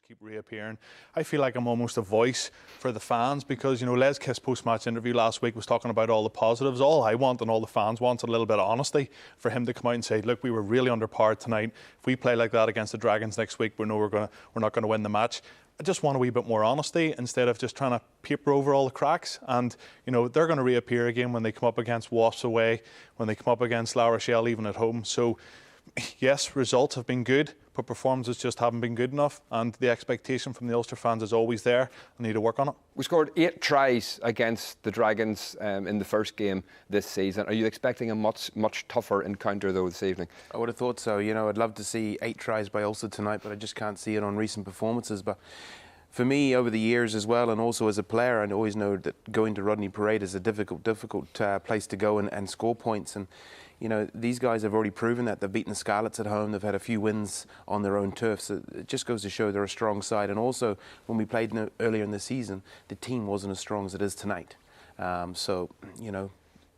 keep reappearing. I feel like I'm almost a voice for the fans because, Les Kiss post-match interview last week was talking about all the positives. All I want and all the fans want is a little bit of honesty for him to come out and say, look, we were really underpowered tonight. If we play like that against the Dragons next week, we know we're not going to win the match. I just want a wee bit more honesty instead of just trying to paper over all the cracks. And, they're going to reappear again when they come up against Wasps away, when they come up against La Rochelle even at home. So, yes, results have been good, but performances just haven't been good enough. And the expectation from the Ulster fans is always there. I need to work on it. We scored 8 tries against the Dragons in the first game this season. Are you expecting a much tougher encounter, though, this evening? I would have thought so. I'd love to see 8 tries by Ulster tonight, but I just can't see it on recent performances. But for me, over the years as well, and also as a player, I always know that going to Rodney Parade is a difficult place to go and score points. And these guys have already proven that. They've beaten the Scarlets at home. They've had a few wins on their own turf. So it just goes to show they're a strong side. And also, when we played earlier in the season, the team wasn't as strong as it is tonight. So,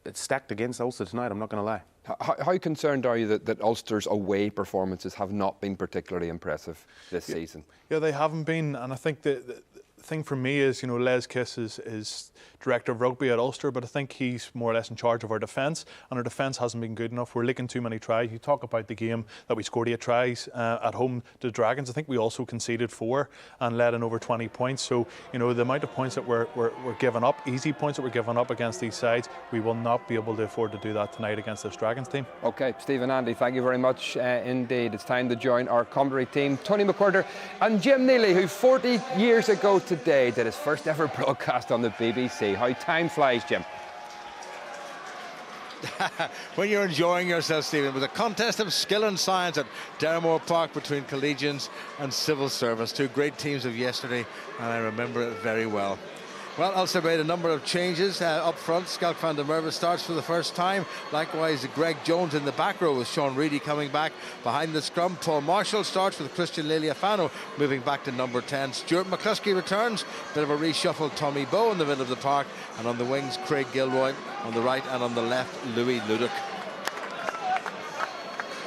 it's stacked against Ulster tonight, I'm not going to lie. How concerned are you that Ulster's away performances have not been particularly impressive this season? Yeah, they haven't been. And I think the thing for me is, Les Kiss is director of rugby at Ulster, but I think he's more or less in charge of our defence, and our defence hasn't been good enough. We're leaking too many tries. You talk about the game that we scored 8 tries at home to the Dragons. I think we also conceded 4 and let in over 20 points. So, the amount of points that we're giving up, easy points that we're giving up against these sides, we will not be able to afford to do that tonight against this Dragons team. OK, Stephen, Andy, thank you very much indeed. It's time to join our commentary team, Tony McWhirter and Jim Neely, who 40 years ago today did his first ever broadcast on the BBC. How time flies, Jim. When you're enjoying yourself, Stephen, with a contest of skill and science at Darramore Park between Collegians and Civil Service, 2 great teams of yesterday, and I remember it very well. Well, Ulster made a number of changes up front. Skelk van der Merwe starts for the first time. Likewise, Greg Jones in the back row with Sean Reedy coming back. Behind the scrum, Paul Marshall starts with Christian Liliafano moving back to number 10. Stuart McCluskey returns. Bit of a reshuffle. Tommy Bowe in the middle of the park. And on the wings, Craig Gilroy. On the right and on the left, Louis Ludick.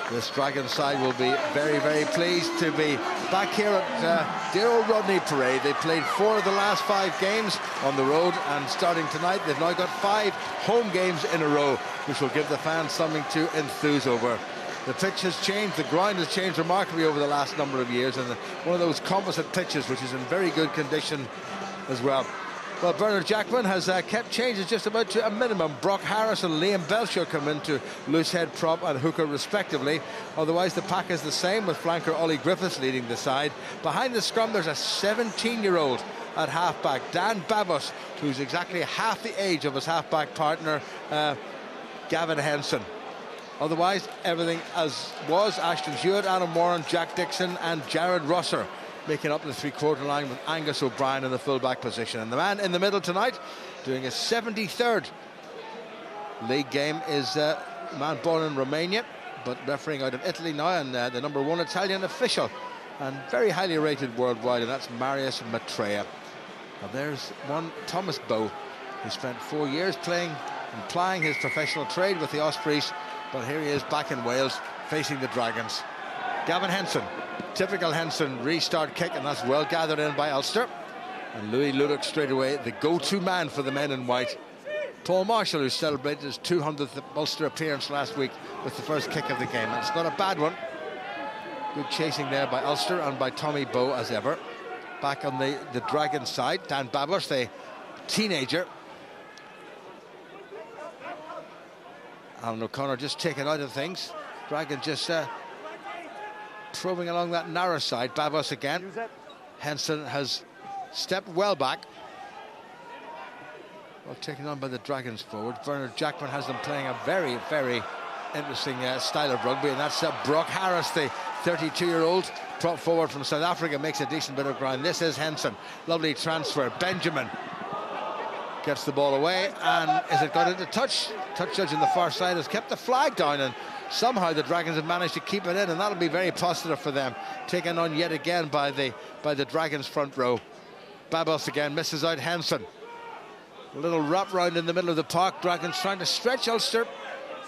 This Dragon side will be very, very pleased to be back here at dear old Rodney Parade. They played 4 of the last 5 games on the road, and starting tonight, they've now got 5 home games in a row, which will give the fans something to enthuse over. The pitch has changed, the ground has changed remarkably over the last number of years, and one of those composite pitches, which is in very good condition as well. Well, Bernard Jackman has kept changes just about to a minimum. Brock Harris and Liam Belcher come into loose head prop and hooker respectively. Otherwise, the pack is the same, with flanker Ollie Griffiths leading the side. Behind the scrum, there's a 17-year-old at halfback, Dan Babos, who's exactly half the age of his halfback partner, Gavin Henson. Otherwise, everything as was. Ashton Hewitt, Adam Warren, Jack Dixon and Jared Rosser making up the 3-quarter line, with Angus O'Brien in the full-back position. And the man in the middle tonight, doing his 73rd league game, is a man born in Romania, but refereeing out of Italy now, and the number 1 Italian official, and very highly rated worldwide, and that's Marius Maitreya. Now there's one Thomas Bowe, who spent 4 years playing and plying his professional trade with the Ospreys, but here he is back in Wales, facing the Dragons. Gavin Henson, typical Henson restart kick, and that's well gathered in by Ulster. And Louis Ludick straight away, the go-to man for the men in white. Paul Marshall, who celebrated his 200th Ulster appearance last week with the first kick of the game. And it's not a bad one. Good chasing there by Ulster and by Tommy Bowe as ever. Back on the Dragon side, Dan Babos, the teenager. Alan O'Connor just taken out of things. Dragon just probing along that narrow side. Babos again. Henson has stepped well back. Well, taken on by the Dragons forward. Bernard Jackman has them playing a very, very interesting style of rugby, and that's Brock Harris, the 32-year-old prop forward from South Africa, makes a decent bit of ground. This is Henson. Lovely transfer. Benjamin gets the ball away, and is it got into touch? Touch judge on the far side has kept the flag down, and somehow the Dragons have managed to keep it in, and that'll be very positive for them. Taken on yet again by the Dragons front row. Babos again misses out Henson. A little wrap round in the middle of the park. Dragons trying to stretch Ulster.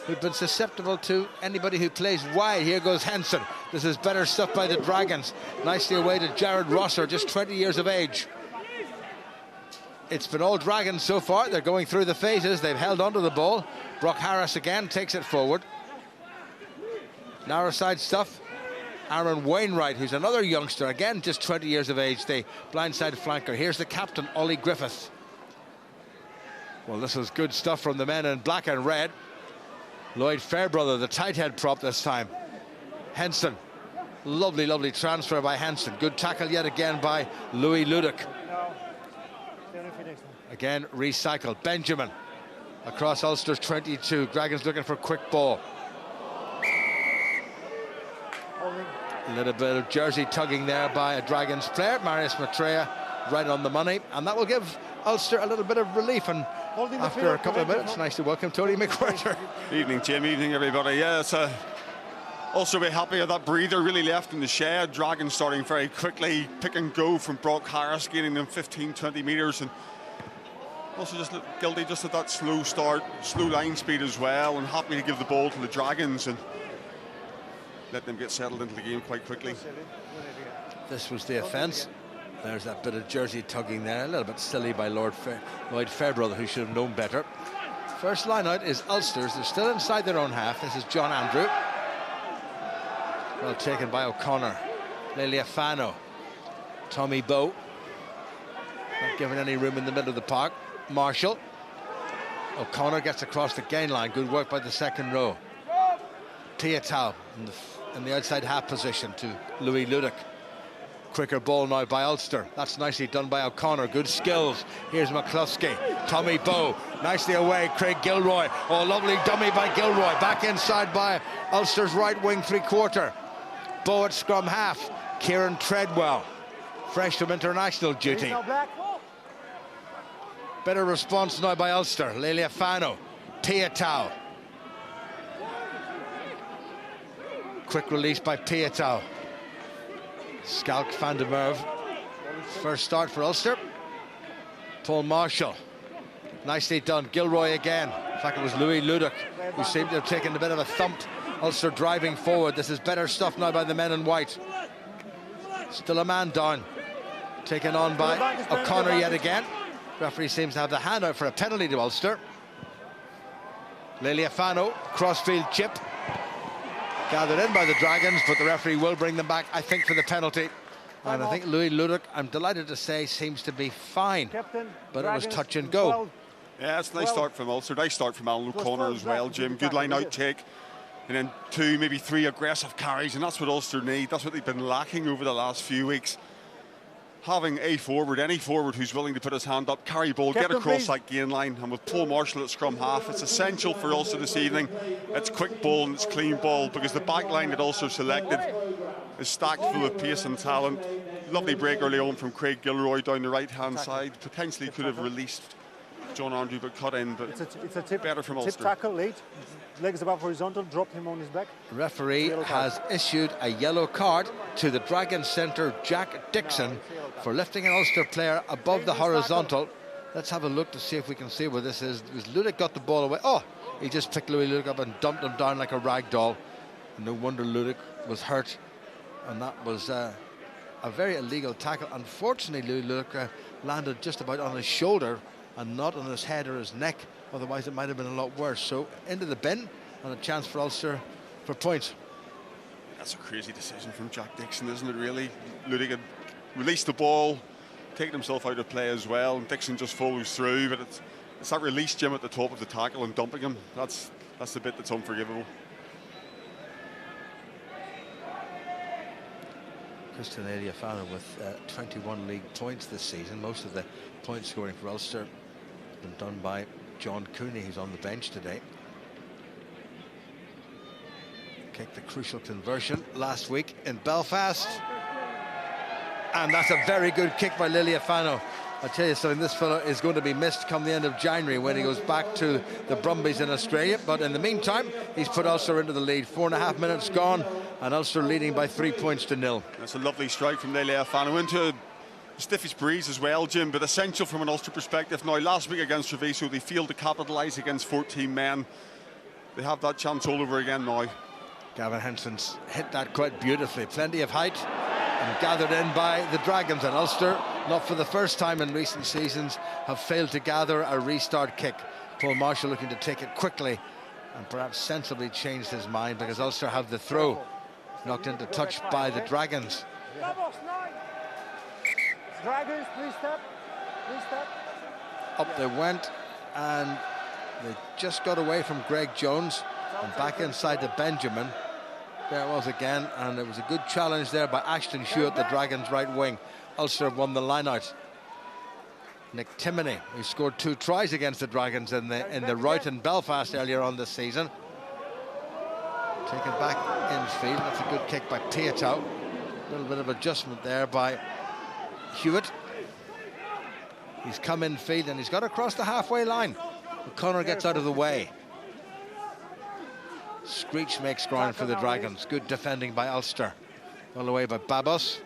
who've been susceptible to anybody who plays wide. Here goes Henson. This is better stuff by the Dragons. Nicely away to Jared Rosser, just 20 years of age. It's been all Dragons so far. They're going through the phases. They've held onto the ball. Brock Harris again takes it forward. Narrow side stuff. Aaron Wainwright, who's another youngster, again just 20 years of age, the blindside flanker. Here's the captain, Ollie Griffith. Well, this is good stuff from the men in black and red. Lloyd Fairbrother, the tight head prop this time. Henson. Lovely, lovely transfer by Henson. Good tackle yet again by Louis Ludick. Again, recycled. Benjamin across Ulster's 22. Dragons looking for a quick ball. A little bit of jersey tugging there by a Dragons player. Marius Maitreya right on the money. And that will give Ulster a little bit of relief. And after a couple of minutes, nice to welcome Tony McWhirter. Evening, Jim. Evening, everybody. Yeah, it's also very happy that that breather really left in the shed. Dragons starting very quickly. Pick and go from Brock Harris, gaining them 15-20 metres. And also just guilty just of that slow start, slow line speed as well. And happy to give the ball to the Dragons and let them get settled into the game quite quickly. This was the offence. There's that bit of jersey tugging there. A little bit silly by Lloyd Fairbrother, who should have known better. First line out is Ulster's. They're still inside their own half. This is John Andrew. Well taken by O'Connor. Leliafano. Tommy Bowe. Not given any room in the middle of the park. Marshall. O'Connor gets across the gain line. Good work by the second row. Tiatau in the outside half position to Louis Ludick. Quicker ball now by Ulster. That's nicely done by O'Connor. Good skills. Here's McCluskey. Tommy Bowe. Nicely away. Craig Gilroy. Oh, lovely dummy by Gilroy. Back inside by Ulster's right wing three-quarter. Bowe at scrum half. Kieran Treadwell. Fresh from international duty. Better response now by Ulster. Leliafano. Tiatau. Quick release by Piatow. Schalk van der Merwe. First start for Ulster. Paul Marshall. Nicely done. Gilroy again. In fact, it was Louis Ludick who seemed to have taken a bit of a thump. Ulster driving forward. This is better stuff now by the men in white. Still a man down. Taken on by O'Connor yet again. Referee seems to have the hand out for a penalty to Ulster. Leliafano. Crossfield chip. Gathered in by the Dragons, but the referee will bring them back, I think, for the penalty. And I think Louis Ludick, I'm delighted to say, seems to be fine. But it was touch and go. Yeah, it's a nice start from Ulster. Nice start from Alan O'Connor as well, Jim. Good line out take. And then 2, maybe 3 aggressive carries, and that's what Ulster need. That's what they've been lacking over the last few weeks. Having a forward, any forward who's willing to put his hand up, carry ball, get across that gain line, and with Paul Marshall at scrum half, it's essential for Ulster this evening. It's quick ball and it's clean ball, because the back line that Ulster selected is stacked full of pace and talent. Lovely break early on from Craig Gilroy down the right-hand side. Potentially could have released John Andrew, but cut in, but it's a tip, better from Ulster. Ulster. Tackle late, legs above horizontal, drop him on his back. The referee has issued a yellow card to the Dragon centre, Jack Dixon, for lifting an Ulster player above the horizontal. Let's have a look to see if we can see where this is. Ludick got the ball away. Oh, he just picked Louis Ludick up and dumped him down like a rag doll. No wonder Ludick was hurt. And that was a very illegal tackle. Unfortunately, Louis Ludick landed just about on his shoulder and not on his head or his neck. Otherwise, it might have been a lot worse. So into the bin, and a chance for Ulster for points. That's a crazy decision from Jack Dixon, isn't it, really? Ludick had released the ball, taken himself out of play as well, and Dixon just follows through, but it's that release, Jim, at the top of the tackle and dumping him. That's the bit that's unforgivable. Christian Leliafano with 21 league points this season. Most of the point scoring for Ulster has been done by John Cooney, who's on the bench today. Kicked the crucial conversion last week in Belfast. And that's a very good kick by Leliafano. I'll tell you something, this fellow is going to be missed come the end of January when he goes back to the Brumbies in Australia. But in the meantime, he's put Ulster into the lead. 4.5 minutes gone, and Ulster leading by 3 points to 0. That's a lovely strike from Leliafano into a stiffish breeze as well, Jim, but essential from an Ulster perspective. Now, last week against Treviso, they failed to capitalise against 14 men. they have that chance all over again now. Gavin Henson's hit that quite beautifully. Plenty of height and gathered in by the Dragons. And Ulster, not for the first time in recent seasons, have failed to gather a restart kick. Paul Marshall looking to take it quickly and perhaps sensibly changed his mind, because Ulster have the throw. Knocked into touch by the Dragons. Dragons, please step. Please step. Up they went, and they just got away from Greg Jones and back inside to Benjamin. There it was again, and it was a good challenge there by Ashton Hewitt, the Dragons' right wing. Ulster won the line-out. Nick Timoney, who scored 2 tries against the Dragons in the rout in Belfast earlier on this season. Taken back infield. That's a good kick by Piatow. A little bit of adjustment there by Hewitt. He's come infield and he's got across the halfway line. O'Connor gets out of the way. Screech makes ground for the Dragons. Good defending by Ulster. All the way by Babos.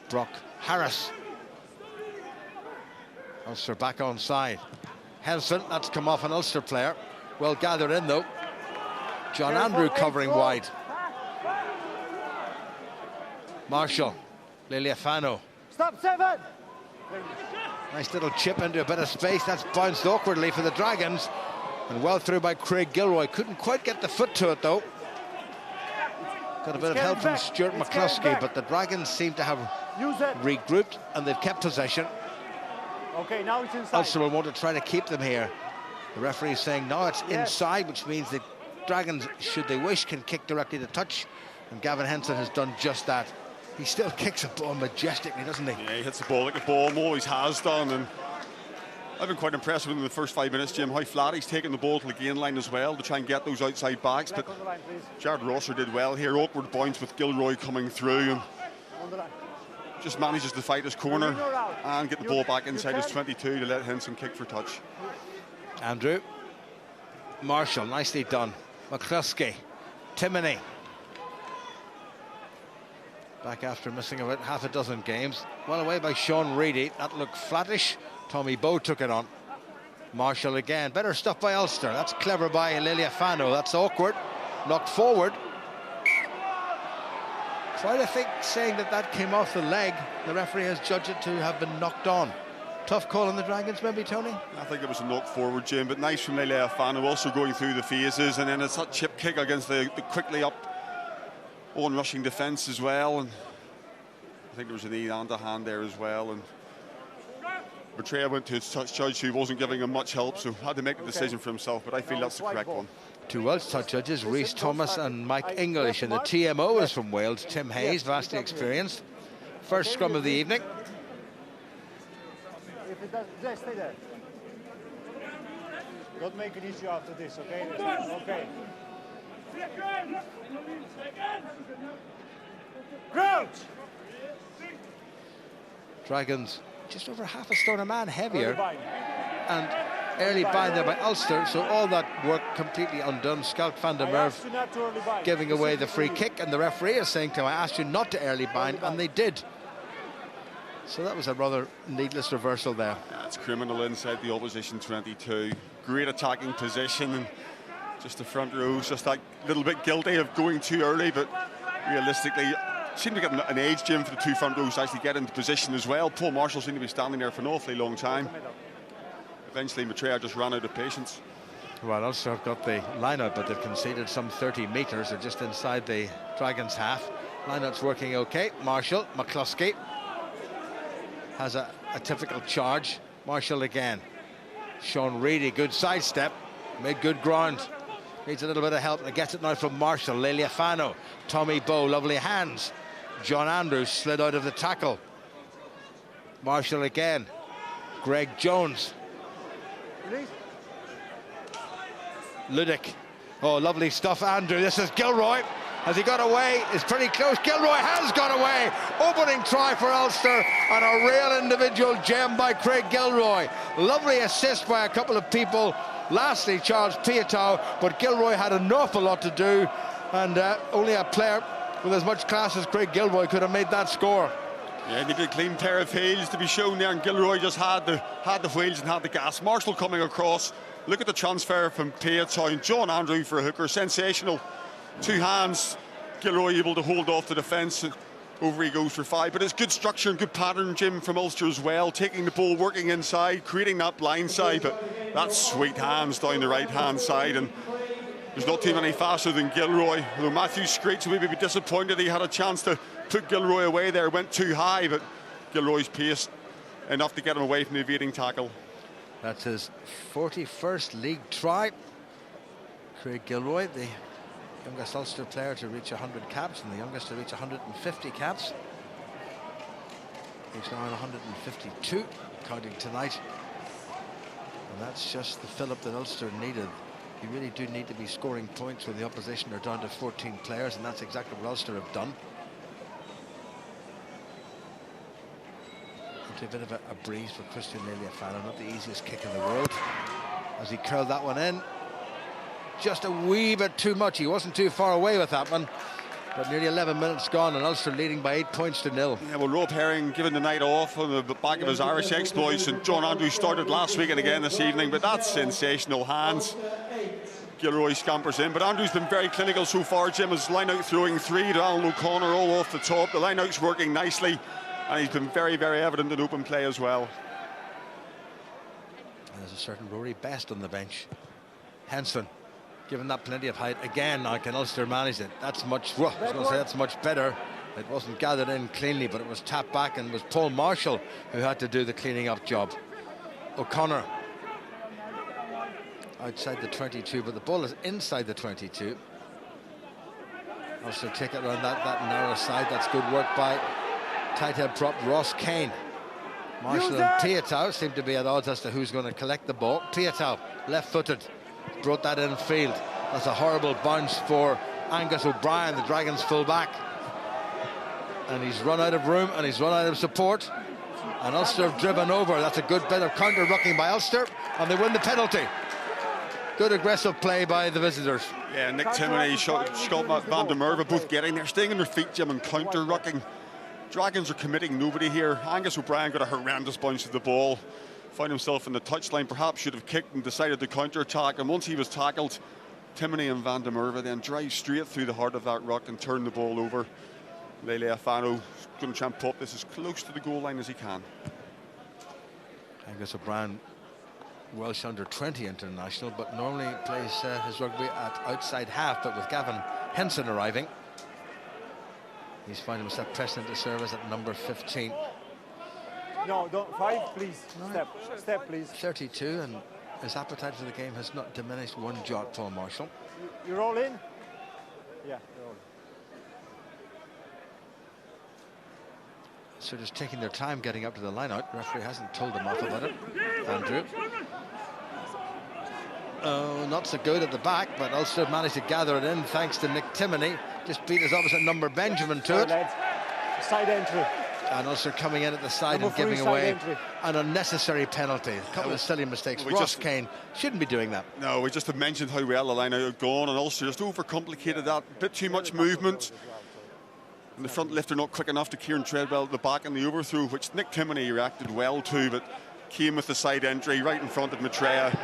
Brock Harris. Ulster back on side. Henson, that's come off an Ulster player. Well gathered in though. John Andrew covering wide. Marshall. Liliafano. Stop, 7. Nice little chip into a bit of space. That's bounced awkwardly for the Dragons. And well through by Craig Gilroy. Couldn't quite get the foot to it though. Got a bit of help from Stuart McCluskey, but the Dragons seem to have regrouped and they've kept possession. Okay, now it's inside. Ulster will want to try to keep them here. The referee is saying no, it's inside, which means the Dragons, should they wish, can kick directly to touch. And Gavin Henson has done just that. He still kicks a ball majestically, doesn't he? Yeah, he hits the ball like a ball, always has done. And I've been quite impressed with him in the first 5 minutes, Jim, how flat he's taken the ball to the gain line as well to try and get those outside backs. But Jared Rosser did well here. Awkward bounce with Gilroy coming through. And just manages to fight his corner and get the ball back inside his 22 to let Henson kick for touch. Andrew. Marshall, nicely done. McCluskey. Timoney. Back after missing about half a dozen games. Well away by Sean Reedy. That looked flattish. Tommy Bowe took it on. Marshall again. Better stuff by Ulster. That's clever by Liliafano. That's awkward. Knocked forward. Try to think, saying that came off the leg. The referee has judged it to have been knocked on. Tough call on the Dragons, maybe, Tony? I think it was a knock forward, Jim, but nice from Liliafano, also going through the phases, and then it's that chip kick against the quickly up on rushing defence as well. And I think there was a knee and a hand there as well. And Betraya went to his touch judge, who wasn't giving him much help, so had to make the decision for himself, but I feel that's the correct one. 2 Welsh touch judges, Rhys Thomas and Mike English, and the TMO is from Wales, Tim Hayes, vastly experienced. First scrum of the evening. If it does, just stay there. Don't make an issue after this, okay? Okay. Crouch! Dragons just over half a stone a man heavier, and early bind there by Ulster, so all that work completely undone. Scout van der Merwe giving away the free kick, and the referee is saying to him, I asked you not to early bind, and they did. So that was a rather needless reversal there. That's criminal inside the opposition 22. Great attacking position, and just the front row's just that little bit guilty of going too early, but realistically seemed to get an age, Jim, for the 2 front rows to actually get into position as well. Paul Marshall seemed to be standing there for an awfully long time. Eventually Betraya just ran out of patience. Well, Ulster have got the line-out, but they've conceded some 30 metres. They're just inside the Dragons' half. Line-out's working okay. Marshall, McCluskey has a typical charge. Marshall again. Sean Reedy, good sidestep. Made good ground. Needs a little bit of help, and gets it now from Marshall. Liliafano. Tommy Bowe, lovely hands. John Andrews slid out of the tackle. Marshall again. Greg Jones. Ludick. Oh, lovely stuff, Andrew. This is Gilroy. Has he got away? It's pretty close. Gilroy has got away. Opening try for Ulster, and a real individual gem by Craig Gilroy. Lovely assist by a couple of people. Lastly, Charles Piatow, but Gilroy had an awful lot to do, and only a player with as much class as Craig Gilroy could have made that score. Yeah, they did a clean pair of heels to be shown there, and Gilroy just had the wheels and had the gas. Marshall coming across, Look at the transfer from Peatown. John Andrew for a hooker, sensational. 2 hands, Gilroy able to hold off the defence, and over he goes for 5. But it's good structure and good pattern, Jim, from Ulster as well, taking the ball, working inside, creating that blind side. But that's sweet hands down the right hand side, and there's not too many faster than Gilroy. Although Matthew Screech would be disappointed he had a chance to put Gilroy away there, went too high, but Gilroy's pace enough to get him away from the evading tackle. That's his 41st league try. Craig Gilroy, the youngest Ulster player to reach 100 caps and the youngest to reach 150 caps. He's now on 152, counting tonight. And that's just the fillip that Ulster needed. You really do need to be scoring points when the opposition are down to 14 players, and that's exactly what Ulster have done. A bit of a breeze for Christian Lealiafano, not the easiest kick in the world, as he curled that one in. Just a wee bit too much. He wasn't too far away with that one, but nearly 11 minutes gone and Ulster leading by 8 points to 0. Yeah, well, Rob Herring given the night off on the back of his Irish exploits, and John Andrew started last week and again this evening, but that's sensational hands. Gilroy scampers in, but Andrew's been very clinical so far. Jim, his line-out throwing 3 to Alan O'Connor all off the top. The line-out's working nicely, and he's been very, very evident in open play as well. There's a certain Rory Best on the bench. Henson, given that plenty of height. Again, now can Ulster manage it? That's much, well, I was going to say that's much better. It wasn't gathered in cleanly, but it was tapped back, and it was Paul Marshall who had to do the cleaning up job. O'Connor outside the 22, but the ball is inside the 22. Ulster take it around that narrow side. That's good work by tight head prop Ross Kane. Marshall and Peatow seem to be at odds as to who's going to collect the ball. Peatow, left-footed, brought that in field. That's a horrible bounce for Angus O'Brien, the Dragons full-back. And he's run out of room and he's run out of support. And Ulster have driven over. That's a good bit of counter-rucking by Ulster, and they win the penalty. Good aggressive play by the visitors. Yeah, Nick Timoney, Scott Van der Merwe both getting there, staying on their feet, Jim, and counter-rucking. Dragons are committing nobody here. Angus O'Brien got a horrendous bounce of the ball, found himself in the touchline, perhaps should have kicked and decided to counter-attack, and once he was tackled, Timoney and Van der Merwe then drive straight through the heart of that ruck and turn the ball over. Lealiafano is going to try and pop this as close to the goal line as he can. Angus O'Brien, Welsh under-20 international, but normally plays his rugby at outside half, but with Gavin Henson arriving, he's found himself pressing into service at number 15. No, don't. 5, please. Step, please. 32, and his appetite for the game has not diminished one jot, Paul Marshall. You roll in? Yeah, roll in. So just taking their time getting up to the line-out. The referee hasn't told them off about it. Andrew. Oh, not so good at the back, but Ulster managed to gather it in thanks to Nick Timoney. Just beat his opposite number Benjamin to it. Side entry. And Ulster coming in at the side Number and giving 3 away entry. an unnecessary penalty. A couple of silly mistakes. Ross Kane shouldn't be doing that. No, we just have mentioned how well the line out had gone, and Ulster just overcomplicated that. A bit too much movement. And the front lifter not quick enough to Kieran Treadwell at the back in the overthrow, which Nick Timoney reacted well to, but came with the side entry right in front of Maitreya.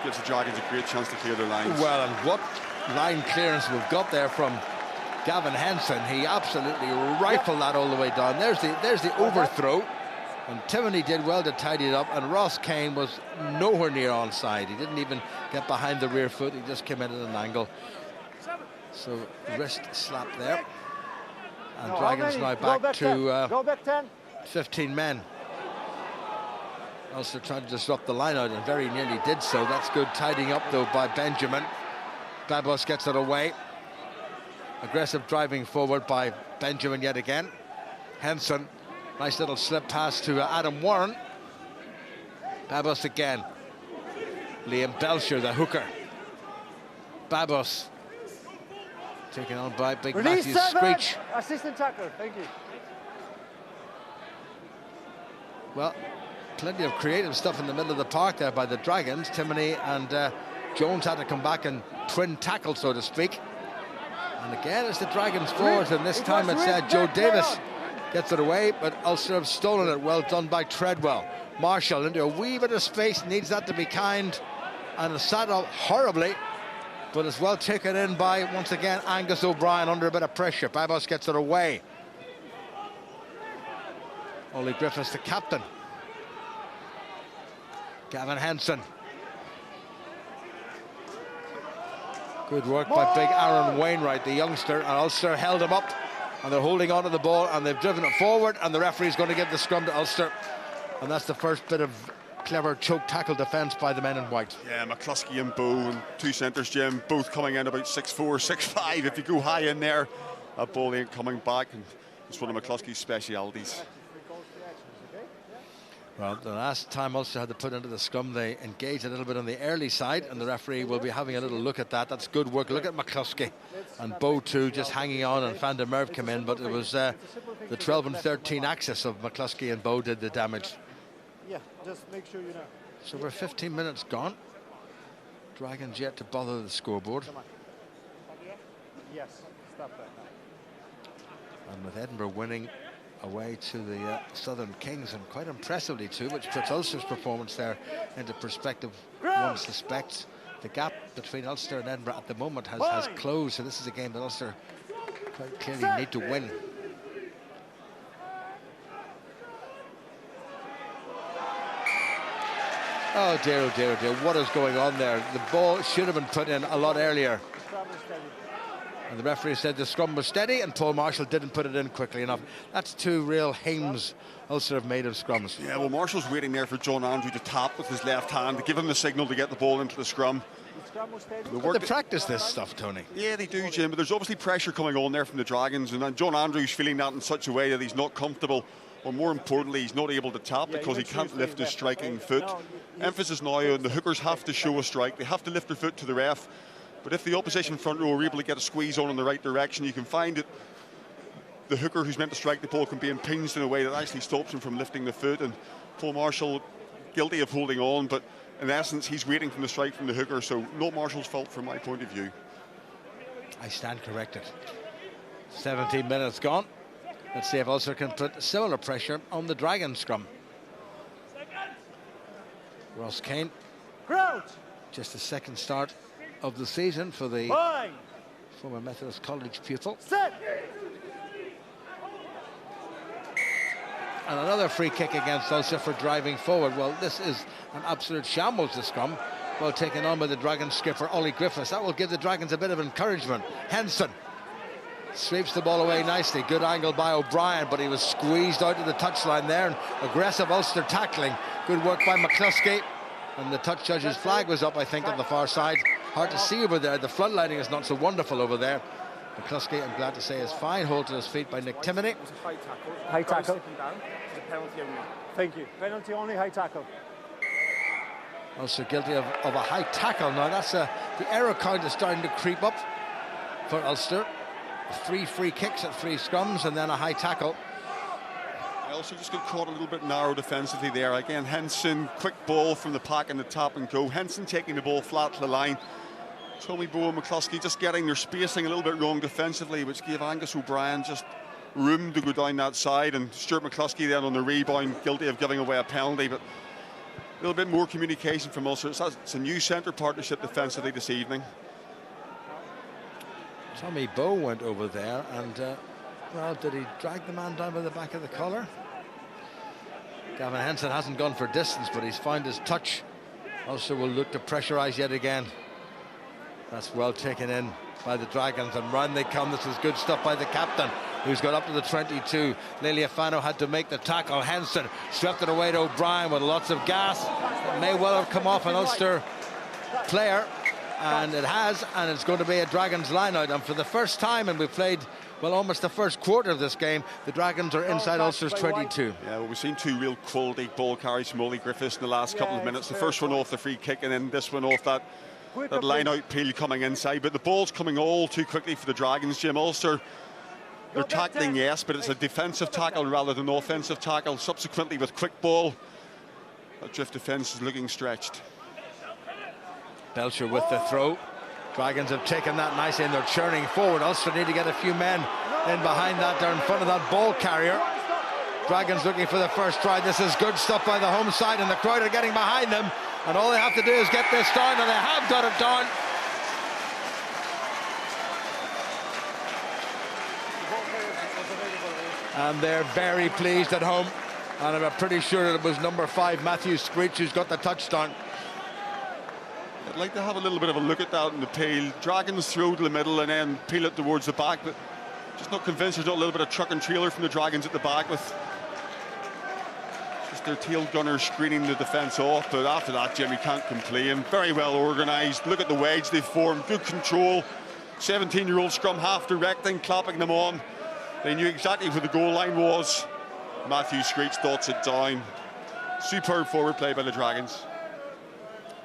Gives the Dragons a great chance to clear their lines. Well, and what line clearance we've got there from Gavin Henson. He absolutely rifled that all the way down. There's the overthrow, and Timoney did well to tidy it up, and Ross Kane was nowhere near onside. He didn't even get behind the rear foot. He just came in at an angle. So wrist slap there. And No, Dragons now back to go back 10. 15 men. Ulster trying to disrupt the line out and very nearly did so. That's good tidying up though by Benjamin. Babos gets it away. Aggressive driving forward by Benjamin yet again. Henson, nice little slip pass to Adam Warren. Babos again. Liam Belcher, the hooker. Babos taken on by big Release Matthew 7. Screech. Assistant tackler, thank you. Well, plenty of creative stuff in the middle of the park there by the Dragons. Timoney and Jones had to come back and twin tackle, so to speak. And again, it's the Dragons forwards, and this time it's Joe Davis gets it away, but Ulster have stolen it. Well done by Treadwell. Marshall into a wee bit of space, needs that to be kind. and it's sat up horribly, but it's well taken in by, once again, Angus O'Brien under a bit of pressure. Babos gets it away. Ollie Griffiths, the captain. Gavin Henson. Good work by big Aaron Wainwright, the youngster, and Ulster held him up, and they're holding on to the ball, and they've driven it forward, and the referee's going to give the scrum to Ulster. And that's the first bit of clever choke tackle defence by the men in white. Yeah, McCluskey and Bow, and two centres, Jim, both coming in about 6'4", 6'5". If you go high in there, that ball ain't coming back, and it's one of McCluskey's specialities. Well, the last time Ulster had to put into the scrum, they engaged a little bit on the early side, and the referee will be having a little look at that. That's good work. Look at McCluskey and Bow too, just hanging on, and Van der Merwe came in, but it was the 12 and 13 axis of McCluskey and Bow did the damage. Yeah, just make sure you know. So we're 15 minutes gone. Dragons yet to bother the scoreboard. Yes, stop that now. And with Edinburgh winning away to the Southern Kings, and quite impressively too, which puts Ulster's performance there into perspective, one suspects. The gap between Ulster and Edinburgh at the moment has closed, so this is a game that Ulster quite clearly need to win. Oh dear, what is going on there? The ball should have been put in a lot earlier. And the referee said the scrum was steady, and Paul Marshall didn't put it in quickly enough. That's two real hames Ulster have made of scrums. Yeah, well, Marshall's waiting there for John Andrew to tap with his left hand to give him the signal to get the ball into the scrum. They practice this stuff, Tony. Yeah, they do, Jim, but there's obviously pressure coming on there from the Dragons, and John Andrew's feeling that in such a way that he's not comfortable, or more importantly, he's not able to tap because he can't lift his striking foot. Emphasis now on the hookers have to show a strike. They have to lift their foot to the ref. But if the opposition front row are able to get a squeeze on in the right direction, you can find that the hooker who's meant to strike the ball can be impinged in a way that actually stops him from lifting the foot. And Paul Marshall, guilty of holding on, but in essence, he's waiting for the strike from the hooker, so not Marshall's fault from my point of view. I stand corrected. 17 minutes gone. Let's see if Ulster can put similar pressure on the Dragon scrum. Ross Kane. Crouch. Just the second start of the season for the former Methodist College pupil. Set. And another free kick against Ulster for driving forward. Well, this is an absolute shambles, the scrum. Well taken on by the Dragons skipper, Ollie Griffiths. That will give the Dragons a bit of encouragement. Henson sweeps the ball away nicely. Good angle by O'Brien, but he was squeezed out of the touchline there. And aggressive Ulster tackling. Good work by McCluskey. And the touch judge's flag was up, I think, on the far side. Hard to see over there. The floodlighting is not so wonderful over there. McCluskey, I'm glad to say, is fine. Hold to his feet by Nick Timoney. It was a high tackle. High tackle. Penalty only. Thank you. Penalty only, high tackle. Also guilty of a high tackle. Now that's the error count is starting to creep up for Ulster. 3 free kicks at 3 scrums and then a high tackle. Ulster just got caught a little bit narrow defensively there. Again, Henson, quick ball from the pack in the tap and go. Henson taking the ball flat to the line. Tommy Bow and McCluskey just getting their spacing a little bit wrong defensively, which gave Angus O'Brien just room to go down that side, and Stuart McCluskey then on the rebound, guilty of giving away a penalty. But a little bit more communication from Ulster. It's a new centre partnership defensively this evening. Tommy Bow went over there and well, did he drag the man down by the back of the collar? Gavin Henson hasn't gone for distance, but he's found his touch. Ulster will look to pressurise yet again. That's well taken in by the Dragons, and round they come. This is good stuff by the captain, who's got up to the 22. Leliafano had to make the tackle. Henson swept it away to O'Brien with lots of gas. It may well have come off an Ulster player, and it has, and it's going to be a Dragons line-out. And for the first time, and we've played, well, almost the first quarter of this game, the Dragons are inside Ulster's 22. Yeah, well, we've seen 2 real quality ball carries from Ollie Griffiths in the last couple of minutes. The first one off the free kick, and then this one off that line-out peel coming inside. But the ball's coming all too quickly for the Dragons, Jim. Ulster, they're tackling, yes, but it's a defensive tackle rather than an offensive tackle. Subsequently, with quick ball, that drift defence is looking stretched. Belcher with the throw. Dragons have taken that nicely and they're churning forward. Ulster need to get a few men in behind that. They're in front of that ball carrier. Dragons looking for the first try. This is good stuff by the home side, and the crowd are getting behind them. And all they have to do is get this down, and they have got it down. And they're very pleased at home. And I'm pretty sure it was number 5, Matthew Screech, who's got the touchdown. I'd like to have a little bit of a look at that in the tail. Dragons throw to the middle and then peel it towards the back, but just not convinced there's not a little bit of truck and trailer from the Dragons at the back with just their tail gunner screening the defence off. But after that, Jimmy can't complain. Very well organised. Look at the wedge they've formed. Good control. 17-year-old scrum half directing, clapping them on. They knew exactly where the goal line was. Matthew Screech dots it down. Superb forward play by the Dragons.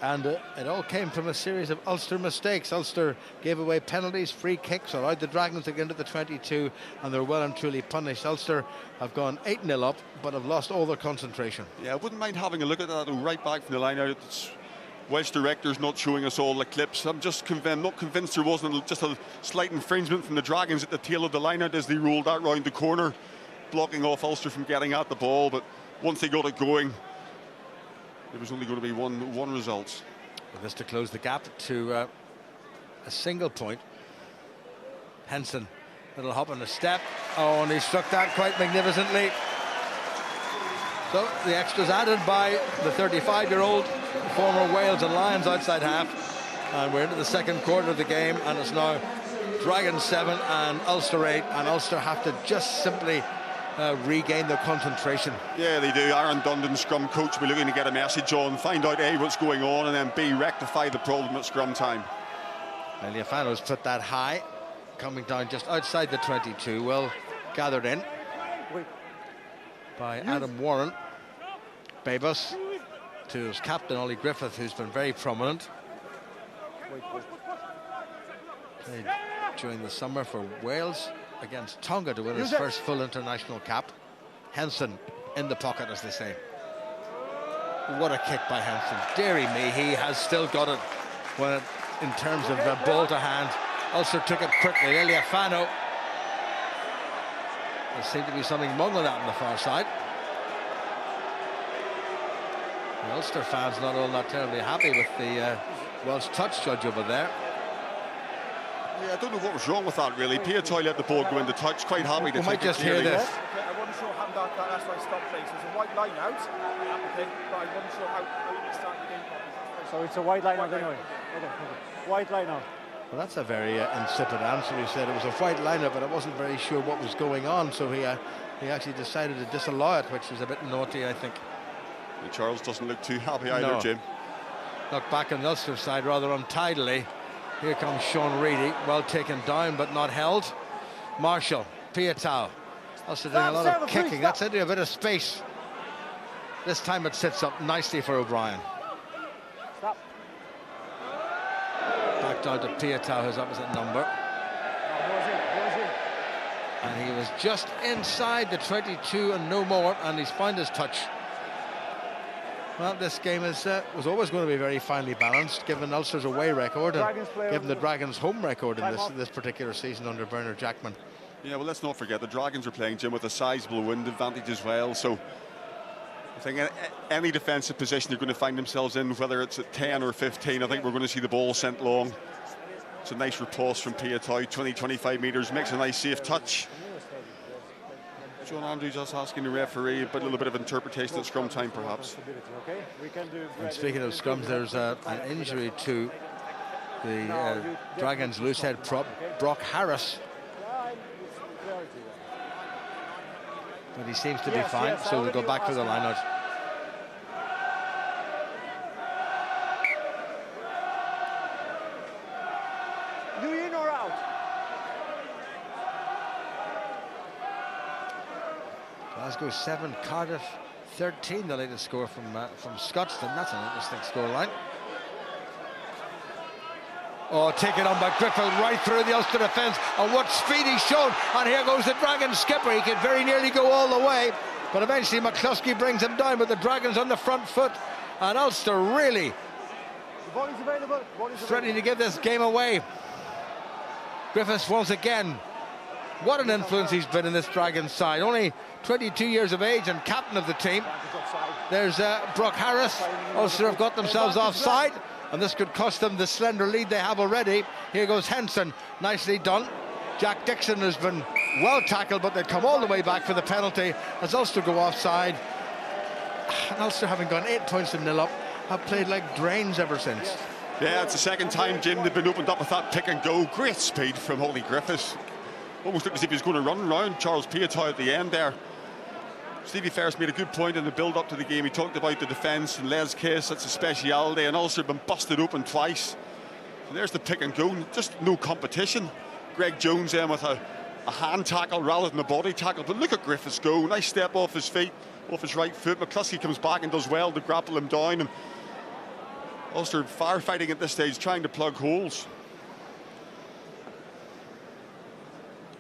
And it all came from a series of Ulster mistakes. Ulster gave away penalties, free kicks, allowed the Dragons to get into the 22, and they're well and truly punished. Ulster have gone 8-0 up, but have lost all their concentration. Yeah, I wouldn't mind having a look at that right back from the line out. It's Welsh director's not showing us all the clips. I'm just not convinced there wasn't just a slight infringement from the Dragons at the tail of the line out as they rolled that round the corner, blocking off Ulster from getting at the ball. But once they got it going, there was only going to be one result. With this to close the gap to a single point. Henson, little hop and a step. Oh, and he struck that quite magnificently. So the extras added by the 35-year-old former Wales and Lions outside half. And we're into the second quarter of the game, and it's now Dragons 7 and Ulster 8. And Ulster have to just simply regain their concentration. Yeah, they do. Aaron Dundon, scrum coach, will be looking to get a message on, find out A, what's going on, and then B, rectify the problem at scrum time. Eliafano's put that high, coming down just outside the 22, well gathered in by Adam Warren. Babus to his captain, Ollie Griffith, who's been very prominent. Played during the summer for Wales against Tonga to win his first full international cap. Henson in the pocket, as they say. What a kick by Henson. Deary me, he has still got it when in terms of ball to hand. Ulster took it quickly. Eliafano. There seemed to be something wrong with that on the far side. The Ulster fans not all that terribly happy with the Welsh touch judge over there. Yeah, I don't know what was wrong with that, really. Piatoy let the ball go into touch, quite happy to we might just hear this. I wasn't sure how that's why I stopped playing. So it's a white line out, okay, but I wasn't sure how you start the game. So it's a white line out anyway. Okay. White line out. Well, that's a very insipid answer. He said it was a white lineup, but I wasn't very sure what was going on, so he actually decided to disallow it, which was a bit naughty, I think. And Charles doesn't look too happy either, Jim. Look back on the Ulster side rather untidily. Here comes Sean Reedy, well taken down but not held. Marshall, Piatow. Ulster doing a lot of kicking. That's into a bit of space. This time it sits up nicely for O'Brien. Stop. Back down to Piatow, his opposite number. And he was just inside the 22 and no more, and he's found his touch. Well, this game was always going to be very finely balanced, given Ulster's away record and given the Dragons' home record in this particular season under Bernard Jackman. Yeah, well, let's not forget the Dragons are playing, Jim, with a sizable wind advantage as well. So I think any defensive position they're going to find themselves in, whether it's at 10 or 15, I think we're going to see the ball sent long. It's a nice riposte from Piatoy, 20-25 metres, makes a nice safe touch. John Andrews just asking the referee a little bit of interpretation at scrum time, perhaps. And speaking of scrums, there's an injury to the Dragons' loosehead prop, Brock Harris. But he seems to be fine, so we'll go back to the line-out. You in or out? Glasgow 7, Cardiff 13, the latest score from Scotstoun. That's an interesting scoreline. Oh, taken on by Griffith right through the Ulster defence. And what speed he's shown. And here goes the Dragons skipper. He could very nearly go all the way. But eventually McCluskey brings him down with the Dragons on the front foot. And Ulster really threatening to give this game away. Griffiths once again What an influence he's been in this Dragons side. Only 22 years of age and captain of the team. There's Brock Harris. Ulster have got themselves offside, and this could cost them the slender lead they have already. Here goes Henson, nicely done. Jack Dixon has been well tackled, but they come all the way back for the penalty as Ulster go offside. And Ulster, having gone 8 points to 0 up, have played like drains ever since. Yeah, it's the second time, Jim, they've been opened up with that pick and go. Great speed from Holly Griffiths. Almost looked as if he was going to run around Charles Piatow at the end there. Stevie Ferris made a good point in the build-up to the game. He talked about the defence and Les Case, that's a speciality, and Ulster have been busted open twice. So there's the pick and go, just no competition. Greg Jones then with a hand tackle rather than a body tackle, but look at Griffiths go, nice step off his feet, off his right foot. McCluskey comes back and does well to grapple him down, and Ulster firefighting at this stage, trying to plug holes.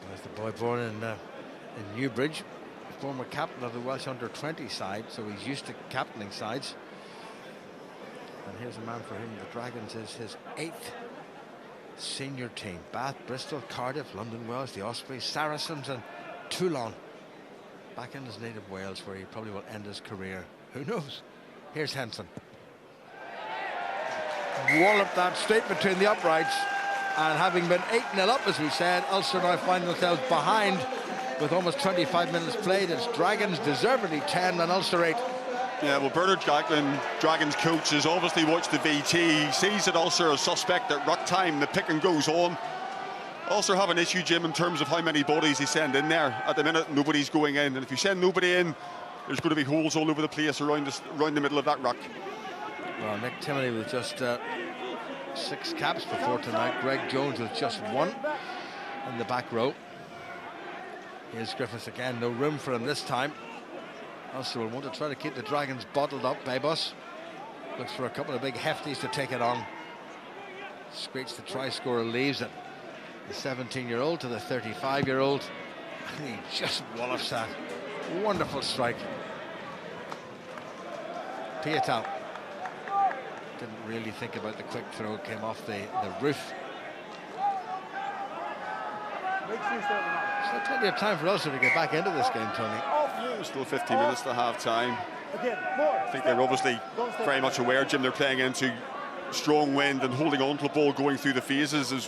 There's the boy born in Newbridge, former captain of the Welsh under-20 side, so he's used to captaining sides. And here's a man for whom the Dragons is his 8th senior team. Bath, Bristol, Cardiff, London Welsh, the Ospreys, Saracens and Toulon. Back in his native Wales, where he probably will end his career. Who knows? Here's Henson. Walloped that straight between the uprights, and having been 8-0 up, as we said, Ulster now find themselves behind with almost 25 minutes played. It's Dragons deservedly 10 and Ulster 8. Yeah, well, Bernard Jacklin, Dragons coach, has obviously watched the VT. He sees that Ulster are a suspect at ruck time. The pick and goes on. Ulster have an issue, Jim, in terms of how many bodies they send in there. At the minute, nobody's going in, and if you send nobody in, there's going to be holes all over the place around the middle of that ruck. Well, Nick Timoney with just 6 caps before tonight. Greg Jones with just 1 in the back row. Here's Griffiths again, no room for him this time. Ulster will want to try to keep the Dragons bottled up. Babos looks for a couple of big hefties to take it on. Screech, the try scorer, leaves it. The 17-year-old to the 35-year-old. And he just wallops that. Wonderful strike. Piatow didn't really think about the quick throw, came off the roof. Still plenty of time for Ulster to get back into this game, Tony. Still 15 minutes to half time. I think they're obviously very much aware, Jim, they're playing into strong wind, and holding on to the ball going through the phases is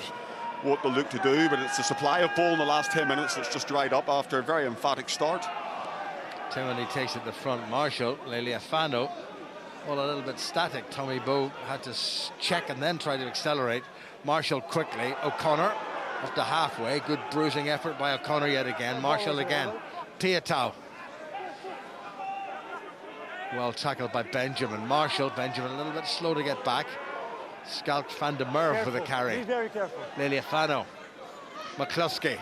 what they'll look to do, but it's the supply of ball in the last 10 minutes that's just dried up after a very emphatic start. Timoney takes it to front. Marshall, Leliafano, all a little bit static. Tommy Bowe had to check and then try to accelerate. Marshall quickly. O'Connor up to halfway. Good bruising effort by O'Connor yet again. Marshall again. Piatow. Well tackled by Benjamin. Marshall. Benjamin a little bit slow to get back. Scalped Van der Merwe for the carry. Be very careful. Leliafano. McCluskey.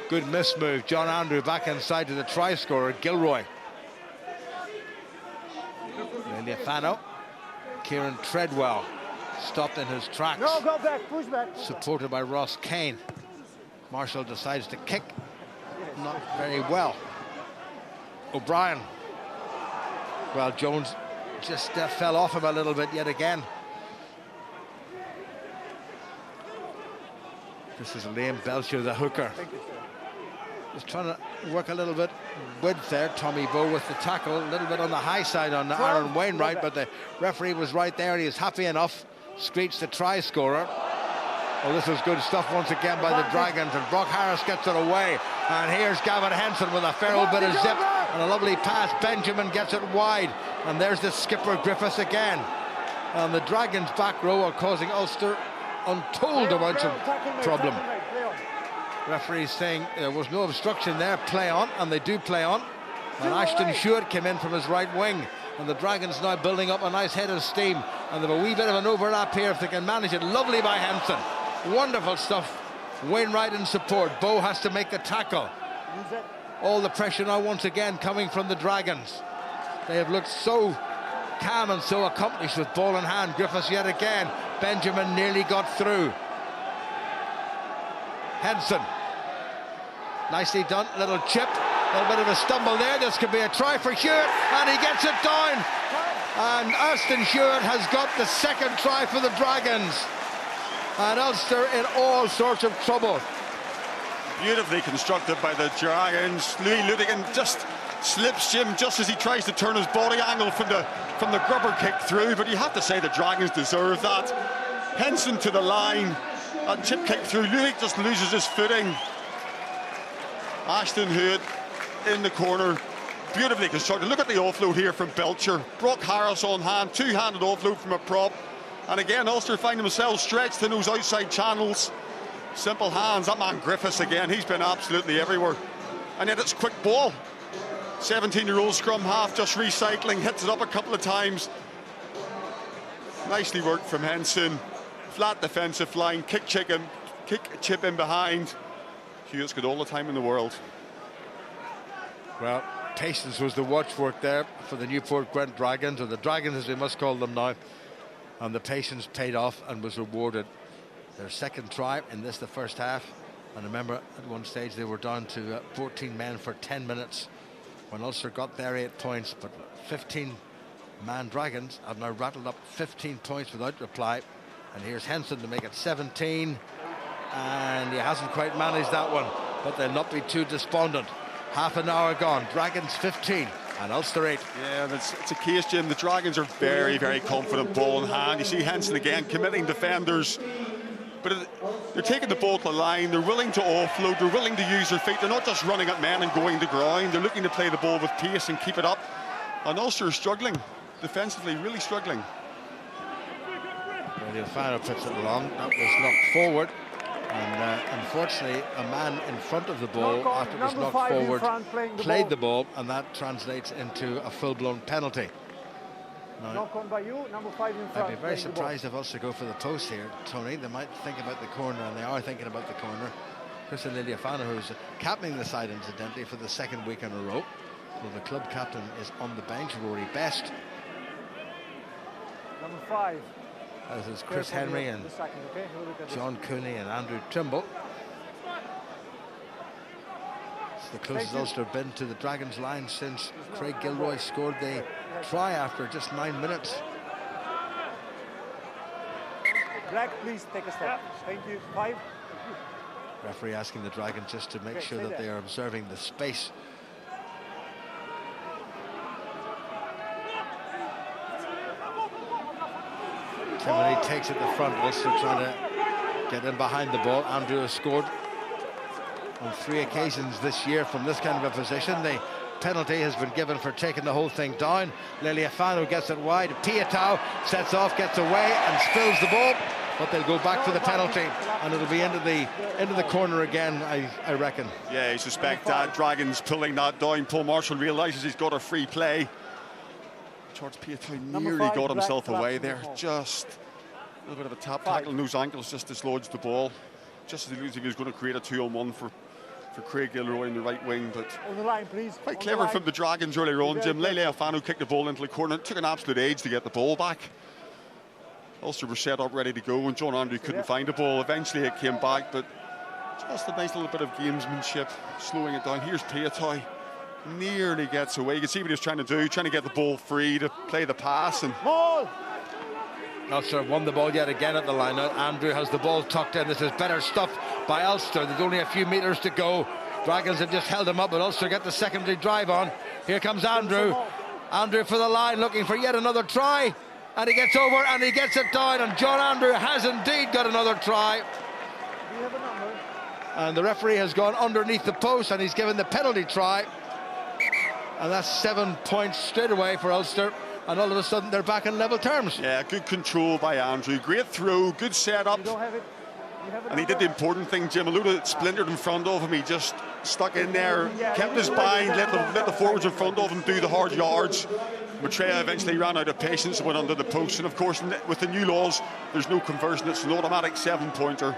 Good miss move. John Andrew back inside to the try scorer, Gilroy. Leliafano. Kieran Treadwell stopped in his tracks. No, go back, push back. Supported by Ross Kane. Marshall decides to kick. Not very well. O'Brien. Well, Jones just fell off him a little bit yet again. This is Liam Belcher, the hooker. Just trying to work a little bit width there. Tommy Bowe with the tackle, a little bit on the high side on Aaron Wainwright, but the referee was right there and he was happy enough. Screech, the try scorer. Oh, this is good stuff once again by the Dragons, and Brock Harris gets it away. And here's Gavin Henson with a fair old bit of zip and a lovely pass. Benjamin gets it wide, and there's the skipper Griffiths again. And the Dragons back row are causing Ulster untold amounts of problem. Referees saying there was no obstruction there, play on, and they do play on. And Ashton Stewart came in from his right wing, and the Dragons now building up a nice head of steam, and they have a wee bit of an overlap here if they can manage it. Lovely by Henson, wonderful stuff. Wainwright in support. Bowe has to make the tackle. All the pressure now once again coming from the Dragons. They have looked so calm and so accomplished with ball in hand. Griffiths yet again. Benjamin nearly got through. Henson, nicely done, little chip, a little bit of a stumble there. This could be a try for Hewitt, and he gets it down. And Aston Hewitt has got the second try for the Dragons. And Ulster in all sorts of trouble. Beautifully constructed by the Dragons. Louis Ludigan just slips Jim just as he tries to turn his body angle from the grubber kick through, but you have to say the Dragons deserve that. Henson to the line, that chip kick through. Louis just loses his footing. Ashton Hewitt in the corner, beautifully constructed. Look at the offload here from Belcher. Brock Harris on hand, two-handed offload from a prop. And again, Ulster find themselves stretched in those outside channels. Simple hands. That man Griffiths again, he's been absolutely everywhere. And yet it's quick ball. 17-year-old scrum half just recycling, hits it up a couple of times. Nicely worked from Henson. Flat defensive line, kick chip in behind. Hewitt's got all the time in the world. Well, patience was the watchword there for the Newport Gwent Dragons, or the Dragons as we must call them now. And the patience paid off and was rewarded. Their second try in this, the first half. And remember, at one stage they were down to 14 men for 10 minutes when Ulster got their 8 points. But 15-man Dragons have now rattled up 15 points without reply. And here's Henson to make it 17. And he hasn't quite managed that one. But they'll not be too despondent. Half an hour gone. Dragons 15 and Ulster 8. Yeah, it's a case, Jim. The Dragons are very, very confident ball in hand. You see Henson again committing defenders. But they're taking the ball to the line. They're willing to offload. They're willing to use their feet. They're not just running at men and going to ground. They're looking to play the ball with pace and keep it up. And Ulster is struggling defensively, really struggling. Well, Alfano puts it long. That was knocked forward. And unfortunately, a man in front of the ball, after it was knocked forward, played the ball, and that translates into a full-blown penalty. Now, by you, number 5 in front. I'd be very surprised if Ulster go for the post here, Tony. They might think about the corner, and they are thinking about the corner. Christian Liliafano, who's captaining the side, incidentally, for the second week in a row. Well, the club captain is on the bench, Rory Best. Number 5. As is Chris Henry and John Cooney and Andrew Trimble. It's the closest Ulster have been to the Dragons line since Craig Gilroy scored the try after just 9 minutes. Black, please take a step. Thank you. 5. Referee asking the Dragons just to make sure that they are observing the space. Timothy takes it the front, Ulster trying to get in behind the ball. Andrew has scored on 3 occasions this year from this kind of a position. The penalty has been given for taking the whole thing down. Liliafano gets it wide. Piatow sets off, gets away and spills the ball, but they'll go back for the penalty, and it'll be into the corner again, I reckon. Yeah, you suspect that. Dragons pulling that down. Paul Marshall realises he's got a free play. George Piatow nearly got himself away there. Just a little bit of a tap tackle in those ankles, just dislodged the ball. Just as he was going to create a 2-on-1 for Craig Gilroy in the right wing, but on the line, please. Quite clever from the Dragons earlier on, Jim. Liliafano kicked the ball into the corner. It took an absolute age to get the ball back. Ulster were set up, ready to go, and John Andrew couldn't find the ball. Eventually it came back, but just a nice little bit of gamesmanship, slowing it down. Here's Piatow. Nearly gets away. You can see what he was trying to do, trying to get the ball free to play the pass. And Ulster won the ball yet again at the line out. Andrew has the ball tucked in. This is better stuff by Ulster. There's only a few metres to go. Dragons have just held him up, but Ulster get the secondary drive on. Here comes Andrew. Andrew for the line, looking for yet another try. And he gets over and he gets it down. And John Andrew has indeed got another try. And the referee has gone underneath the post and he's given the penalty try. And that's 7 points straight away for Ulster. And all of a sudden they're back in level terms. Yeah, good control by Andrew. Great throw, good setup. And he did the important thing, Jim. Aluda splintered in front of him. He just stuck in there, kept his bind, let the forwards in front of him do the hard yards. Maitreya eventually ran out of patience and went under the post. And of course, with the new laws, there's no conversion. It's an automatic 7-pointer.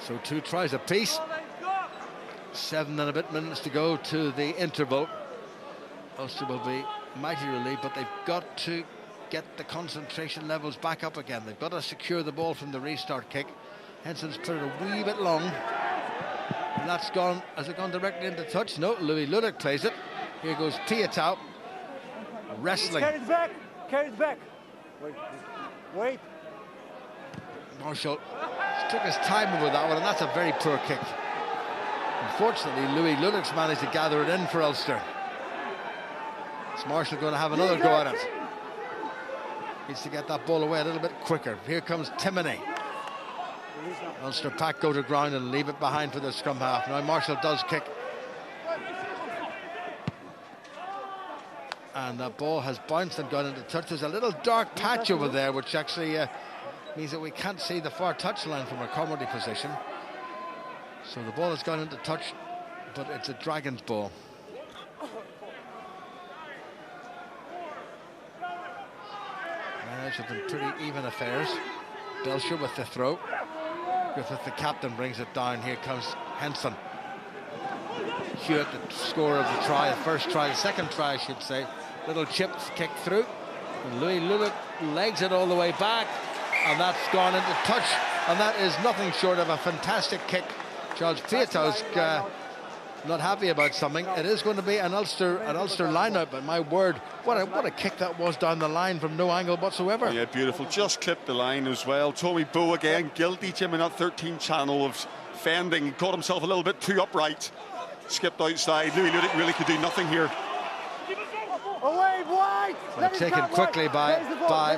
So 2 tries apiece. 7 and a bit minutes to go to the interval. Ulster will be mighty relieved, but they've got to get the concentration levels back up again. They've got to secure the ball from the restart kick. Henson's put it a wee bit long. And that's gone, has it gone directly into touch? No, Louis Ludick plays it. Here goes Piatow. Wrestling. Carry it back, carry it back. Wait. Marshall took his time over that one, and that's a very poor kick. Unfortunately, Louis Lulick's managed to gather it in for Ulster. Is Marshall going to have another go at it? Needs to get that ball away a little bit quicker. Here comes Timoney. Ulster pack go to ground and leave it behind for the scrum half. Now Marshall does kick. And that ball has bounced and gone into touch. There's a little dark patch over there, which actually means that we can't see the far touchline from our comedy position. So the ball has gone into touch, but it's a Dragons ball. Marriage have been pretty even affairs. Belcher with the throw. Griffith, the captain, brings it down. Here comes Henson. Hewitt, the scorer of the try, the first try, the second try, I should say. Little chip kick through. And Louis Lulick legs it all the way back. And that's gone into touch. And that is nothing short of a fantastic kick. Charles Pietau's not happy about something. It is going to be an Ulster line-out, but my word, what a kick that was down the line from no angle whatsoever. Yeah, beautiful. Just clipped the line as well. Tommy Bowe again, guilty, Jim, in that 13 channel of fending. He caught himself a little bit too upright. Skipped outside. Louis Lulick really could do nothing here. Away, wide. Well, taken quickly by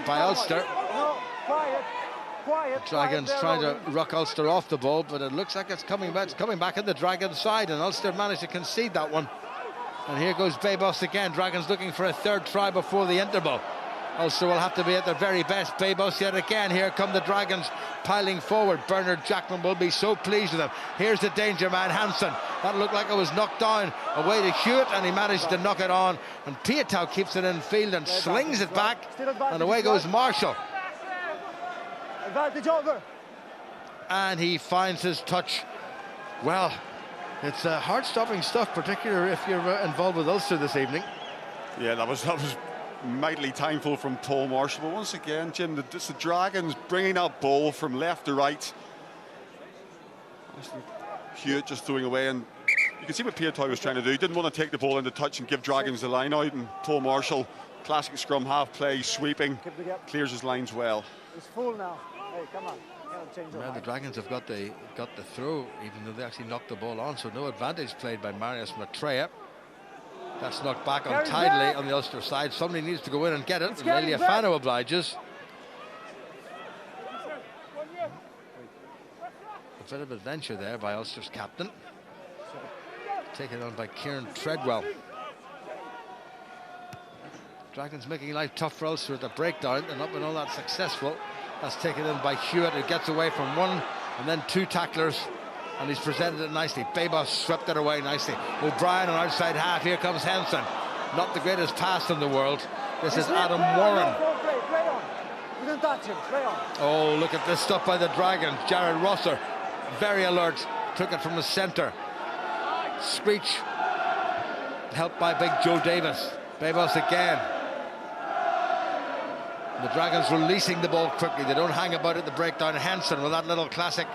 Ulster. No, quiet. Dragons trying to ruck Ulster off the ball, but it looks like it's coming back in the Dragons side, and Ulster managed to concede that one. And here goes Babos again. Dragons looking for a third try before the interval. Ulster will have to be at their very best. Babos yet again. Here come the Dragons piling forward. Bernard Jackman will be so pleased with them. Here's the danger man, Hansen. That looked like it was knocked down away to Hewitt, and he managed to knock it on. And Pietau keeps it in field and slings it back, and away goes Marshall. Advantage over. And he finds his touch. Well, it's heart-stopping stuff, particularly if you're involved with Ulster this evening. Yeah, that was mightily timeful from Paul Marshall. But once again, Jim, it's the Dragons bringing that ball from left to right. Hewitt just throwing away, and you can see what Pietau was trying to do. He didn't want to take the ball into touch and give Dragons the line out, and Paul Marshall, classic scrum half play, sweeping, clears his lines well. It's full now. Hey, come on. Well, the Dragons have got the throw, even though they actually knocked the ball on, so no advantage played by Marius Maitreya. That's knocked back untidily on the Ulster side. Somebody needs to go in and get it, and Lelia Fano obliges. A bit of adventure there by Ulster's captain. Taken on by Kieran Treadwell. Dragons making life tough for Ulster at the breakdown. They're not been all that successful. That's taken in by Hewitt, who gets away from one and then two tacklers, and he's presented it nicely. Babos swept it away nicely. O'Brien on outside half. Here comes Henson. Not the greatest pass in the world. This is Adam Warren. Oh, look at this stuff by the Dragons. Jared Rosser, very alert, took it from the centre. Screech, helped by big Joe Davis. Babos again. The Dragons releasing the ball quickly. They don't hang about at the breakdown. Henson with that little classic.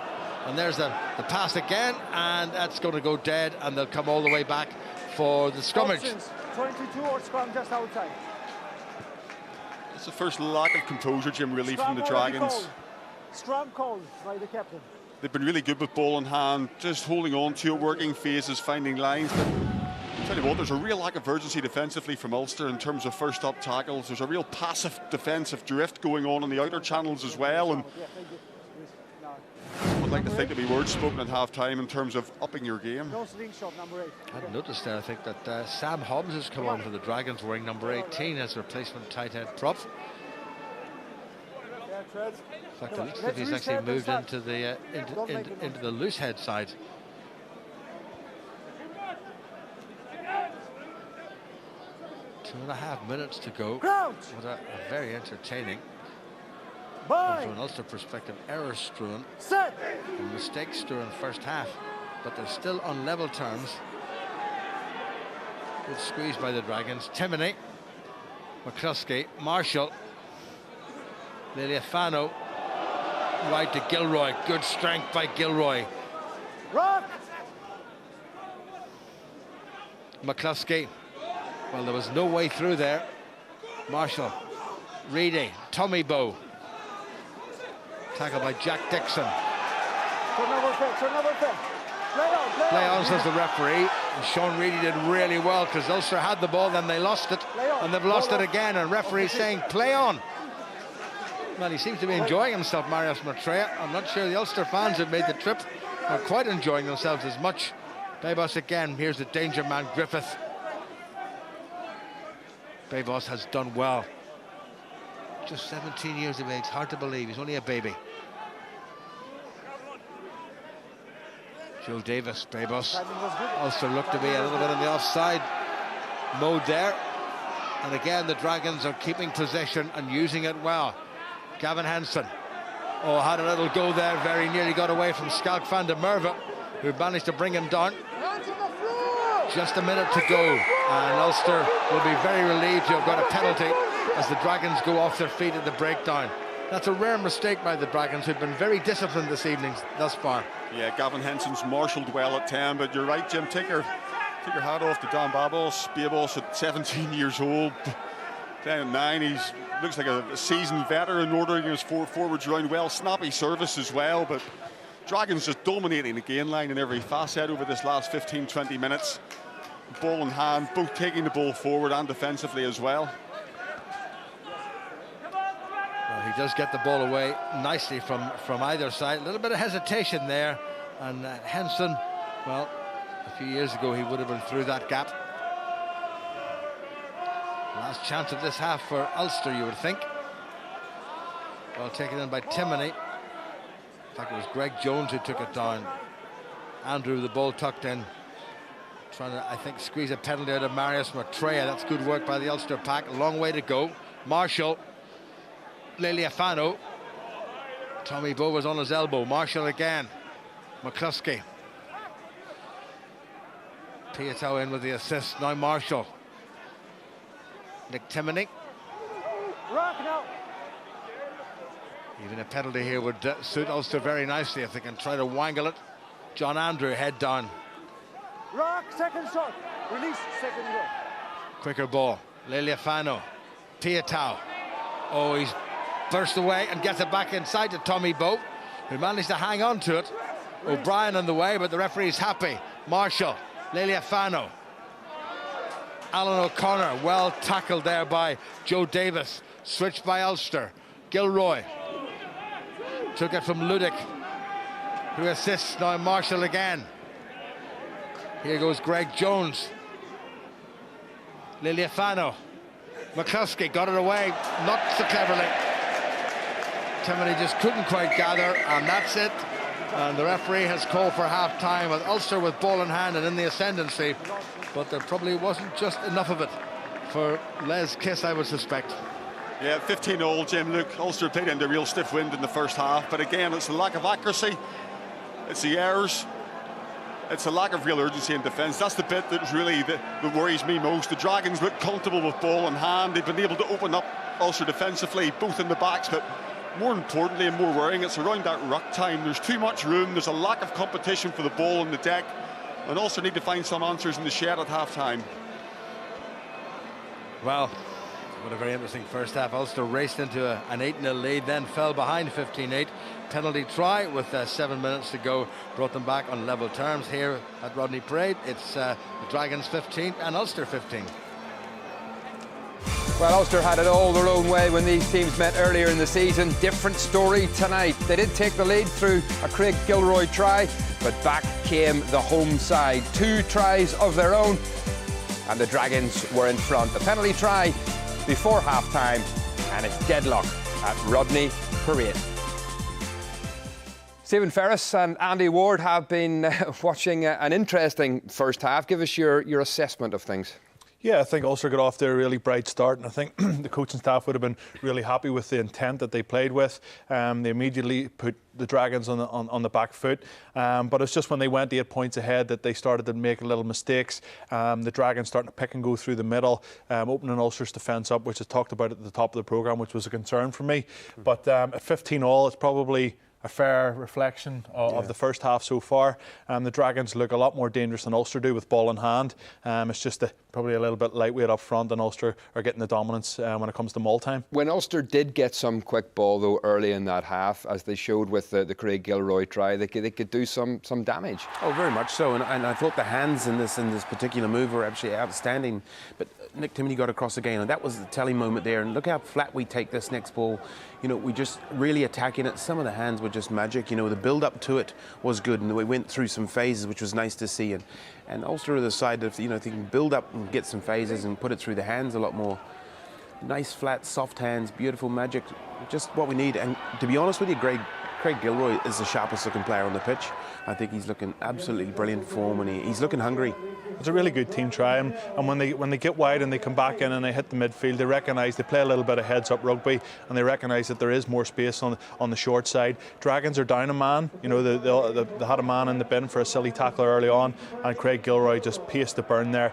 And there's the pass again, and that's going to go dead, and they'll come all the way back for the scrummage. 22 or scrum just outside. It's the first lack of composure, Jim, really, from the Dragons. Scrum called by the captain. They've been really good with ball in hand, just holding on to it, working phases, finding lines. But tell you what, there's a real lack of urgency defensively from Ulster in terms of first up tackles. There's a real passive defensive drift going on in the outer channels as well, and I'd like to think there'd be words spoken at half-time in terms of upping your game. I've noticed there, I think, that Sam Hobbs has come on for the Dragons wearing number 18 as replacement tight end prop. In fact, it looks like he's actually moved into the loose head side. Two and a half minutes to go. What a very entertaining, from an Ulster perspective, error strewn and mistakes strewn first half, but they're still on level terms. Good squeeze by the Dragons. Timoney, McCluskey, Marshall, Liliafano, right to Gilroy. Good strength by Gilroy. McCluskey. Well, there was no way through there. Marshall, Reedy, Tommy Bowe. Tackled by Jack Dixon. Play on, says the referee. And Sean Reedy did really well because Ulster had the ball, then they lost it, and they've lost it again. And referee saying play on. Well, he seems to be enjoying himself, Marius Maitreya. I'm not sure the Ulster fans have made the trip are quite enjoying themselves as much. Bebos again. Here's the danger man, Griffith. Bebos has done well. Just 17 years of age, hard to believe. He's only a baby. Joe Davis, Bebos. Ulster looked to be a little bit in the offside mode there. And again, the Dragons are keeping possession and using it well. Gavin Hansen. Oh, had a little go there. Very nearly got away from Schalk van der Merwe, who managed to bring him down. Just a minute to go. And Ulster will be very relieved to have got a penalty as the Dragons go off their feet at the breakdown. That's a rare mistake by the Dragons, who've been very disciplined this evening thus far. Yeah, Gavin Henson's marshalled well at 10, but you're right, Jim. Take your hat off to Dan Babos. Babos at 17 years old. Then at 9, he's looks like a seasoned veteran, ordering his forwards around well. Snappy service as well, but Dragons just dominating the gain line in every facet over this last 15-20 minutes. Ball in hand, both taking the ball forward and defensively as well. Well, he does get the ball away nicely from either side. A little bit of hesitation there, and Henson, well, a few years ago he would have been through that gap. Last chance of this half for Ulster, you would think. Well taken in by Timoney. In fact, it was Greg Jones who took it down. Andrew, the ball tucked in, trying to, I think, squeeze a penalty out of Marius Maitreya. That's good work by the Ulster pack. A long way to go. Marshall, Leliafano. Tommy Bowe was on his elbow. Marshall again. McCluskey. Piatow in with the assist. Now Marshall. Nick Timoney. Even a penalty here would suit Ulster very nicely if they can try to wangle it. John Andrew, head down. Rock, second shot. Release, second shot. Quicker ball. Leliafano. Piatow. Oh, he's burst away and gets it back inside to Tommy Bowe, who managed to hang on to it. O'Brien on the way, but the referee's happy. Marshall. Leliafano. Alan O'Connor, well tackled there by Joe Davis. Switched by Ulster. Gilroy took it from Ludick, who assists. Now Marshall again. Here goes Greg Jones. Leliafano. McCluskey got it away, not so cleverly. Timoney just couldn't quite gather, and that's it. And the referee has called for half-time with Ulster with ball in hand and in the ascendancy. But there probably wasn't just enough of it for Les Kiss, I would suspect. Yeah, 15-all, Jim. Look, Ulster played into real stiff wind in the first half, but again, it's the lack of accuracy, it's the errors, it's the lack of real urgency in defence. That's the bit that's really that worries me most. The Dragons look comfortable with ball in hand. They've been able to open up Ulster defensively, both in the backs, but more importantly and more worrying, it's around that ruck time. There's too much room, there's a lack of competition for the ball on the deck, and Ulster need to find some answers in the shed at half-time. Well, what a very interesting first half. Ulster raced into an 8-0 lead, then fell behind 15-8. Penalty try with 7 minutes to go brought them back on level terms. Here at Rodney Parade, it's the Dragons 15 and Ulster 15. Well, Ulster had it all their own way when these teams met earlier in the season. Different story tonight. They did take the lead through a Craig Gilroy try, but back came the home side. 2 tries of their own, and the Dragons were in front. A penalty try before half-time, and it's deadlock at Rodney Parade. Stephen Ferris and Andy Ward have been watching an interesting first half. Give us your assessment of things. Yeah, I think Ulster got off to a really bright start, and I think the coaching staff would have been really happy with the intent that they played with. They immediately put the Dragons on the back foot, but it's just when they went 8 points ahead that they started to make little mistakes. The Dragons starting to pick and go through the middle, opening Ulster's defence up, which I talked about at the top of the programme, which was a concern for me. But at 15-all, it's probably a fair reflection of the first half so far. The Dragons look a lot more dangerous than Ulster do with ball in hand. It's just probably a little bit lightweight up front, and Ulster are getting the dominance when it comes to maul time. When Ulster did get some quick ball, though, early in that half, as they showed with the Craig Gilroy try, they could do some damage. Oh, very much so. And I thought the hands in this particular move were actually outstanding. But Nick Timoney got across again, and that was the telling moment there. And look how flat we take this next ball. We just really attacking it. Some of the hands were just magic. The build-up to it was good, and we went through some phases, which was nice to see. And Ulster are the side that, if they can build up and get some phases and put it through the hands a lot more. Nice, flat, soft hands, beautiful magic, just what we need. And to be honest with you, Craig Gilroy is the sharpest looking player on the pitch. I think he's looking absolutely brilliant form, and he's looking hungry. It's a really good team try, and when they get wide and they come back in and they hit the midfield, they recognise they play a little bit of heads-up rugby, and they recognise that there is more space on the short side. Dragons are down a man. They had a man in the bin for a silly tackle early on, and Craig Gilroy just paced the burn there.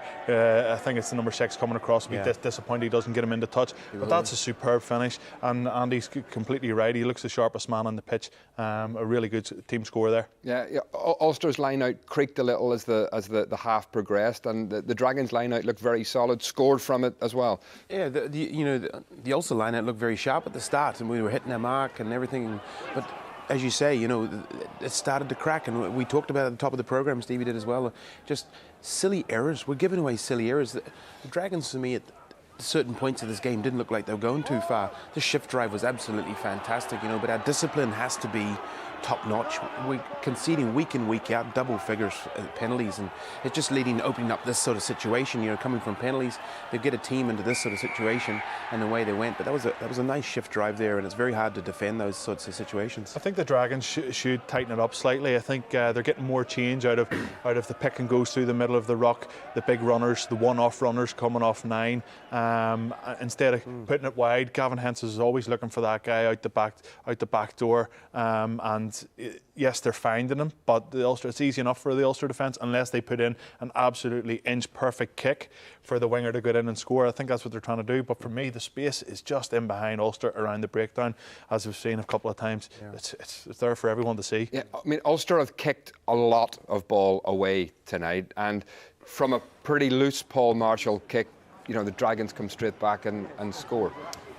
I think it's the number 6 coming across. Be disappointed he doesn't get him into touch, but that's a superb finish, and Andy's completely right. He looks the sharpest man on the pitch. A really good team score there. Yeah. Ulster's line out creaked a little as the half progressed, and the Dragons line out looked very solid, scored from it as well. Yeah, the Ulster line out looked very sharp at the start, and we were hitting our mark and everything. But as you say, it started to crack, and we talked about it at the top of the programme, Stevie did as well. Just silly errors. We're giving away silly errors. The Dragons, for me, at certain points of this game didn't look like they were going too far. The shift drive was absolutely fantastic, but our discipline has to be top notch. We're conceding week in, week out, double figures penalties, and it's just opening up this sort of situation. Coming from penalties, they get a team into this sort of situation, and the way they went. But that was a nice shift drive there, and it's very hard to defend those sorts of situations. I think the Dragons should tighten it up slightly. I think they're getting more change out of the pick and goes through the middle of the ruck, the big runners, the one-off runners coming off 9. Instead of putting it wide, Gavin Hens is always looking for that guy out the back door, and yes, they're finding him, but it's easy enough for the Ulster defence unless they put in an absolutely inch-perfect kick for the winger to get in and score. I think that's what they're trying to do, but for me, the space is just in behind Ulster around the breakdown, as we've seen a couple of times. Yeah. It's there for everyone to see. Yeah, Ulster have kicked a lot of ball away tonight, and from a pretty loose Paul Marshall kick, the Dragons come straight back and score.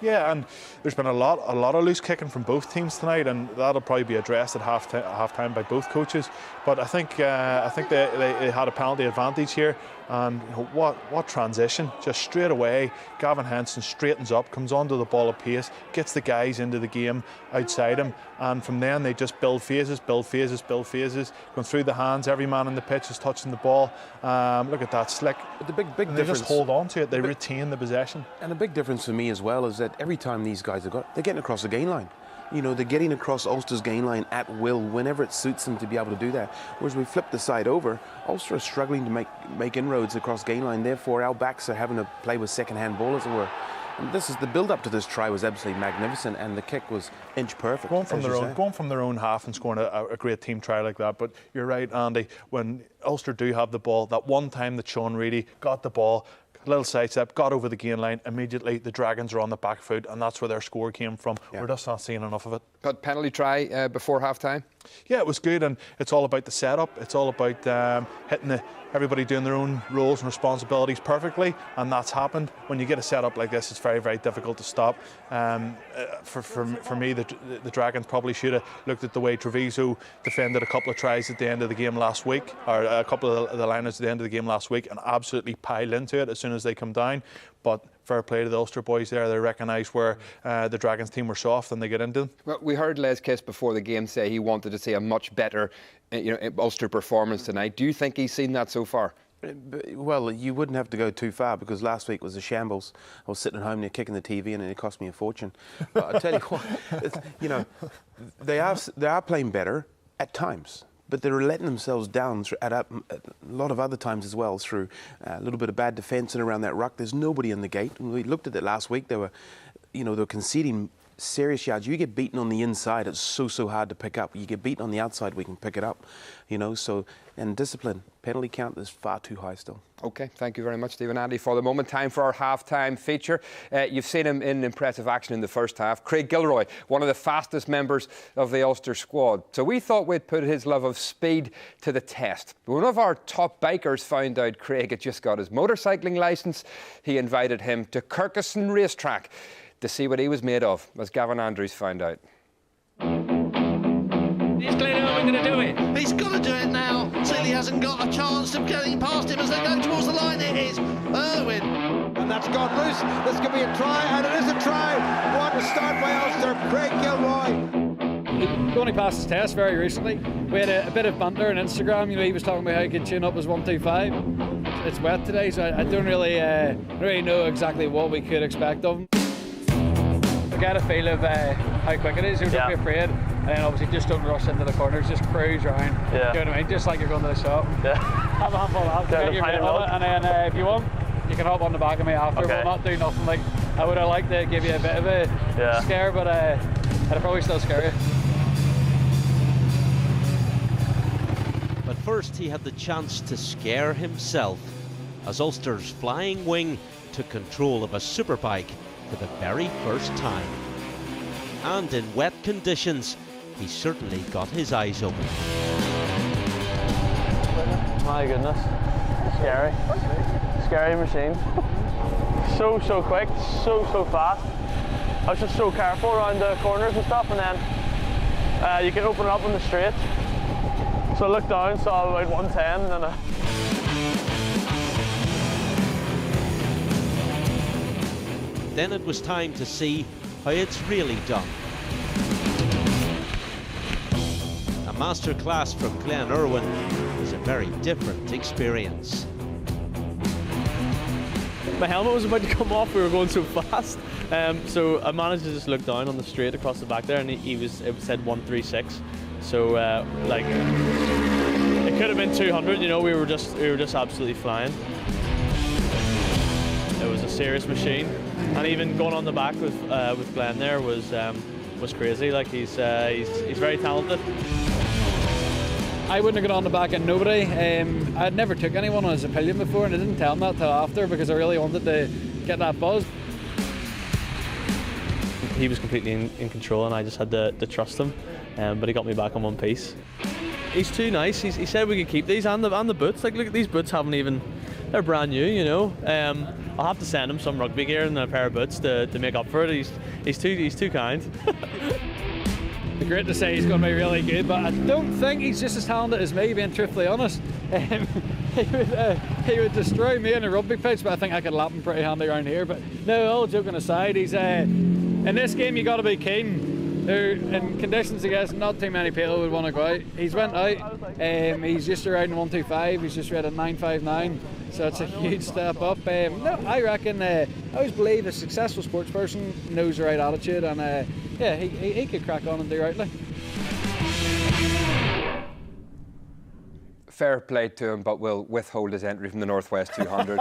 Yeah, and there's been a lot of loose kicking from both teams tonight, and that'll probably be addressed at half time by both coaches. But I think they had a penalty advantage here, and what transition! Just straight away, Gavin Henson straightens up, comes onto the ball of pace, gets the guys into the game outside him, and from then they just build phases, going through the hands. Every man in the pitch is touching the ball. Look at that, slick. But the big difference. They just hold on to it. They retain the possession. And the big difference for me as well is that every time these guys they're getting across the gain line. They're getting across Ulster's gain line at will whenever it suits them to be able to do that. Whereas we flip the side over, Ulster are struggling to make inroads across gain line. Therefore, our backs are having to play with second-hand ball, as it were. And the build-up to this try was absolutely magnificent, and the kick was inch perfect. Going from their own half and scoring a great team try like that. But you're right, Andy. When Ulster do have the ball, that one time that Sean Reedy got the ball, a little sidestep, got over the gain line, immediately the Dragons are on the back foot, and that's where their score came from. Yeah. We're just not seeing enough of it. But penalty try before half-time? Yeah, it was good, and it's all about the setup. It's all about hitting everybody doing their own roles and responsibilities perfectly, and that's happened. When you get a setup like this, it's very, very difficult to stop. For me, the Dragons probably should have looked at the way Treviso defended a couple of tries at the end of the game last week, or a couple of the liners at the end of the game last week, and absolutely piled into it as soon as they come down. But fair play to the Ulster boys there. They recognised where the Dragons team were soft and they get into them. Well, we heard Les Kiss before the game say he wanted to see a much better Ulster performance tonight. Do you think he's seen that so far? Well, you wouldn't have to go too far, because last week was a shambles. I was sitting at home there kicking the TV, and it cost me a fortune. But I tell you what, they are playing better at times. But they're letting themselves down at a lot of other times as well, through a little bit of bad defence and around that ruck. There's nobody in the gate. And we looked at it last week. They were conceding serious yards. You get beaten on the inside, it's so hard to pick up. You get beaten on the outside, we can pick it up, you know. So, and discipline, penalty count is far too high still. OK, thank you very much, Stephen Andy. For the moment, time for our half-time feature. You've seen him in impressive action in the first half. Craig Gilroy, one of the fastest members of the Ulster squad. So we thought we'd put his love of speed to the test. One of our top bikers found out Craig had just got his motorcycling licence. He invited him to Kirkuson racetrack to see what he was made of, as Gavin Andrews found out. Is Glenn Irwin going to do it? He's got to do it now. Seeley hasn't got a chance of getting past him as they go towards the line. It is Irwin. And that's gone loose. This could be a try, and it is a try. What a start by Ulster. Craig Gilroy. He only passed his test very recently. We had a bit of banter on Instagram. You know, he was talking about how he could tune up his 125. It's wet today, so I don't really know exactly what we could expect of him. I get a feel of how quick it is. You don't be afraid, and then obviously just don't rush into the corners. Just cruise around. Yeah. You know what I mean? Just like you're going to the shop. Yeah. Have a handful of that. Get your bit on it, and then if you want, you can hop on the back of me after. Okay. We'll not do nothing. Like I would have liked to give you a bit of a scare, but I'd probably still scare you. But first he had the chance to scare himself as Ulster's flying wing took control of a superbike for the very first time. And in wet conditions, he certainly got his eyes open. My goodness, scary machine. So quick, so fast. I was just so careful around the corners and stuff, and then you can open it up on the straight. So I looked down, saw about 110, and then Then it was time to see how it's really done. A masterclass from Glenn Irwin was a very different experience. my helmet was about to come off. We were going so fast. So I managed to just look down on the straight across the back there, and it said 136. So like it could have been 200. You know, we were just absolutely flying. It was a serious machine, and even going on the back with Glenn there was crazy. Like he's very talented. I wouldn't have got on the back of nobody. I'd never took anyone on his opinion before, and I didn't tell him that till after because I really wanted to get that buzz. He was completely in control, and I just had to trust him. But he got me back on one piece. He's too nice. He said we could keep these and the boots. Like, look at these boots, they're brand new, you know. I'll have to send him some rugby gear and a pair of boots to make up for it. He's too kind. It'd be great to say he's going to be really good, but I don't think he's just as talented as me, being truthfully honest. He would destroy me in a rugby pitch, but I think I could lap him pretty handy around here. But no, all joking aside, he's in this game you got to be keen. In conditions, I guess, not too many people would want to go out. He's went out, he's just riding 125, he's just riding 959, so it's a huge step up. No, I reckon, I always believe a successful sports person knows the right attitude, and yeah, he could crack on and do rightly. Fair play to him, but we'll withhold his entry from the Northwest 200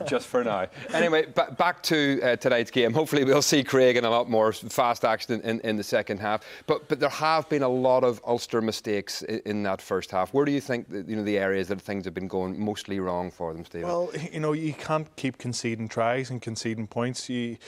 just for now. Anyway, back to tonight's game. Hopefully we'll see Craig in a lot more fast action in the second half. But there have been a lot of Ulster mistakes in that first half. Where do you think the areas that things have been going mostly wrong for them, Stephen? Well, you can't keep conceding tries and conceding points. In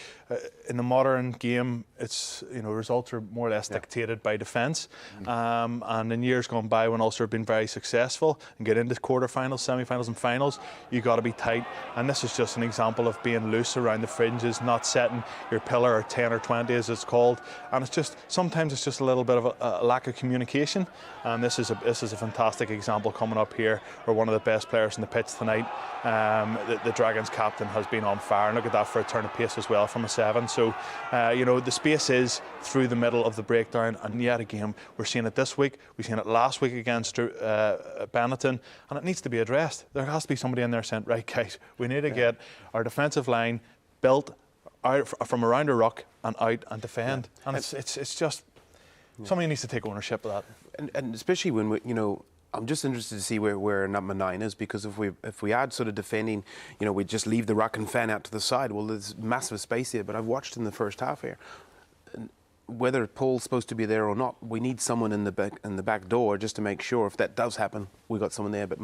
the modern game, it's results are more or less dictated by defence. And in years gone by, when Ulster have been very successful and get into quarterfinals, semi-finals and finals, you got to be tight, and this is just an example of being loose around the fringes, not setting your pillar, or 10 or 20 as it's called, and sometimes it's just a little bit of a lack of communication, and this is a fantastic example coming up here where one of the best players in the pitch tonight, the Dragons captain, has been on fire, and look at that for a turn of pace as well from a 7. So the space is through the middle of the breakdown, and yet again we're seeing it this week, we've seen it last week against Benetton, and it needs to be addressed. There has to be somebody in there saying, right guys, we need to get our defensive line built out from around a ruck and out and defend. And it's just somebody needs to take ownership of that. And especially when I'm just interested to see where number 9 is, because if we add sort of defending, we just leave the ruck and fan out to the side. Well, there's massive space here. But I've watched in the first half here, whether Paul's supposed to be there or not, we need someone in the back door just to make sure if that does happen, we got someone there. But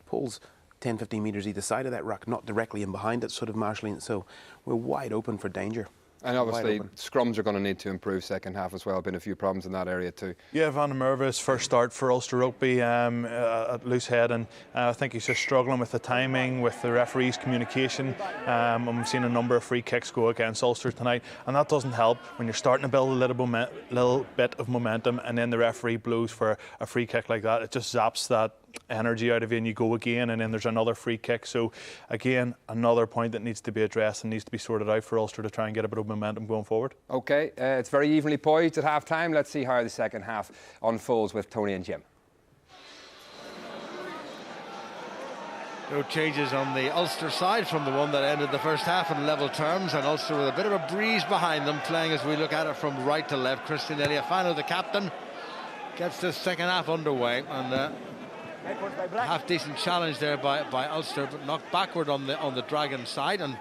Paul's 10, 15 metres either side of that ruck, not directly in behind it, sort of marshalling. So we're wide open for danger. And obviously, scrums are going to need to improve second half as well. Been a few problems in that area too. Yeah, Van der Merwe's first start for Ulster Rugby at loose head, and I think he's just struggling with the timing, with the referee's communication. And we've seen a number of free kicks go against Ulster tonight, and that doesn't help when you're starting to build a little bit of momentum, and then the referee blows for a free kick like that. It just zaps that energy out of you, and you go again, and then there's another free kick. So again, another point that needs to be addressed and needs to be sorted out for Ulster to try and get a bit of momentum going forward. Okay, it's very evenly poised at half time. Let's see how the second half unfolds with Tony and Jim. No changes on the Ulster side from the one that ended the first half in level terms, and Ulster with a bit of a breeze behind them, playing as we look at it from right to left. Christian Eliafano, the captain, gets the second half underway, and half-decent challenge there by Ulster, but knocked backward on the Dragon side and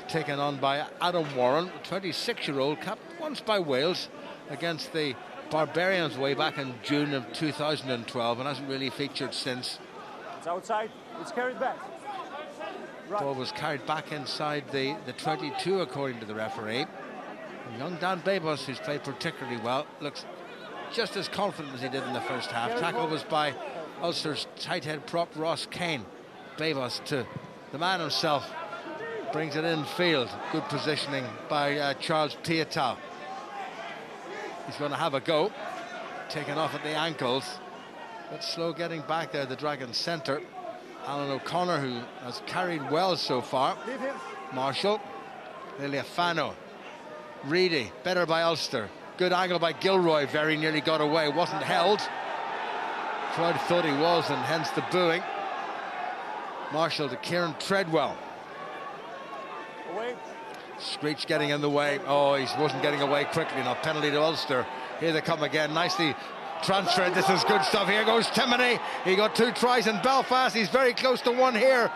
taken on by Adam Warren, 26-year-old, capped once by Wales against the Barbarians way back in June of 2012, and hasn't really featured since. It's outside, it's carried back. Right. Ball was carried back inside the 22, according to the referee. And young Dan Babos, who's played particularly well, looks just as confident as he did in the first half. Tackle was by Ulster's tight head prop Ross Kane. Babos to the man himself, brings it in field. Good positioning by Charles Piatow. He's going to have a go, taken off at the ankles, but slow getting back there. The Dragon centre, Alan O'Connor, who has carried well so far. Marshall, Liliafano, Reedy, better by Ulster. Good angle by Gilroy, very nearly got away, wasn't held. Crowd thought he was, and hence the booing. Marshall to Kieran Treadwell. Away. Screech getting in the way. Oh, he wasn't getting away quickly enough. Penalty to Ulster. Here they come again. Nicely transferred. This is good stuff. Here goes Timoney. He got 2 tries in Belfast. He's very close to one here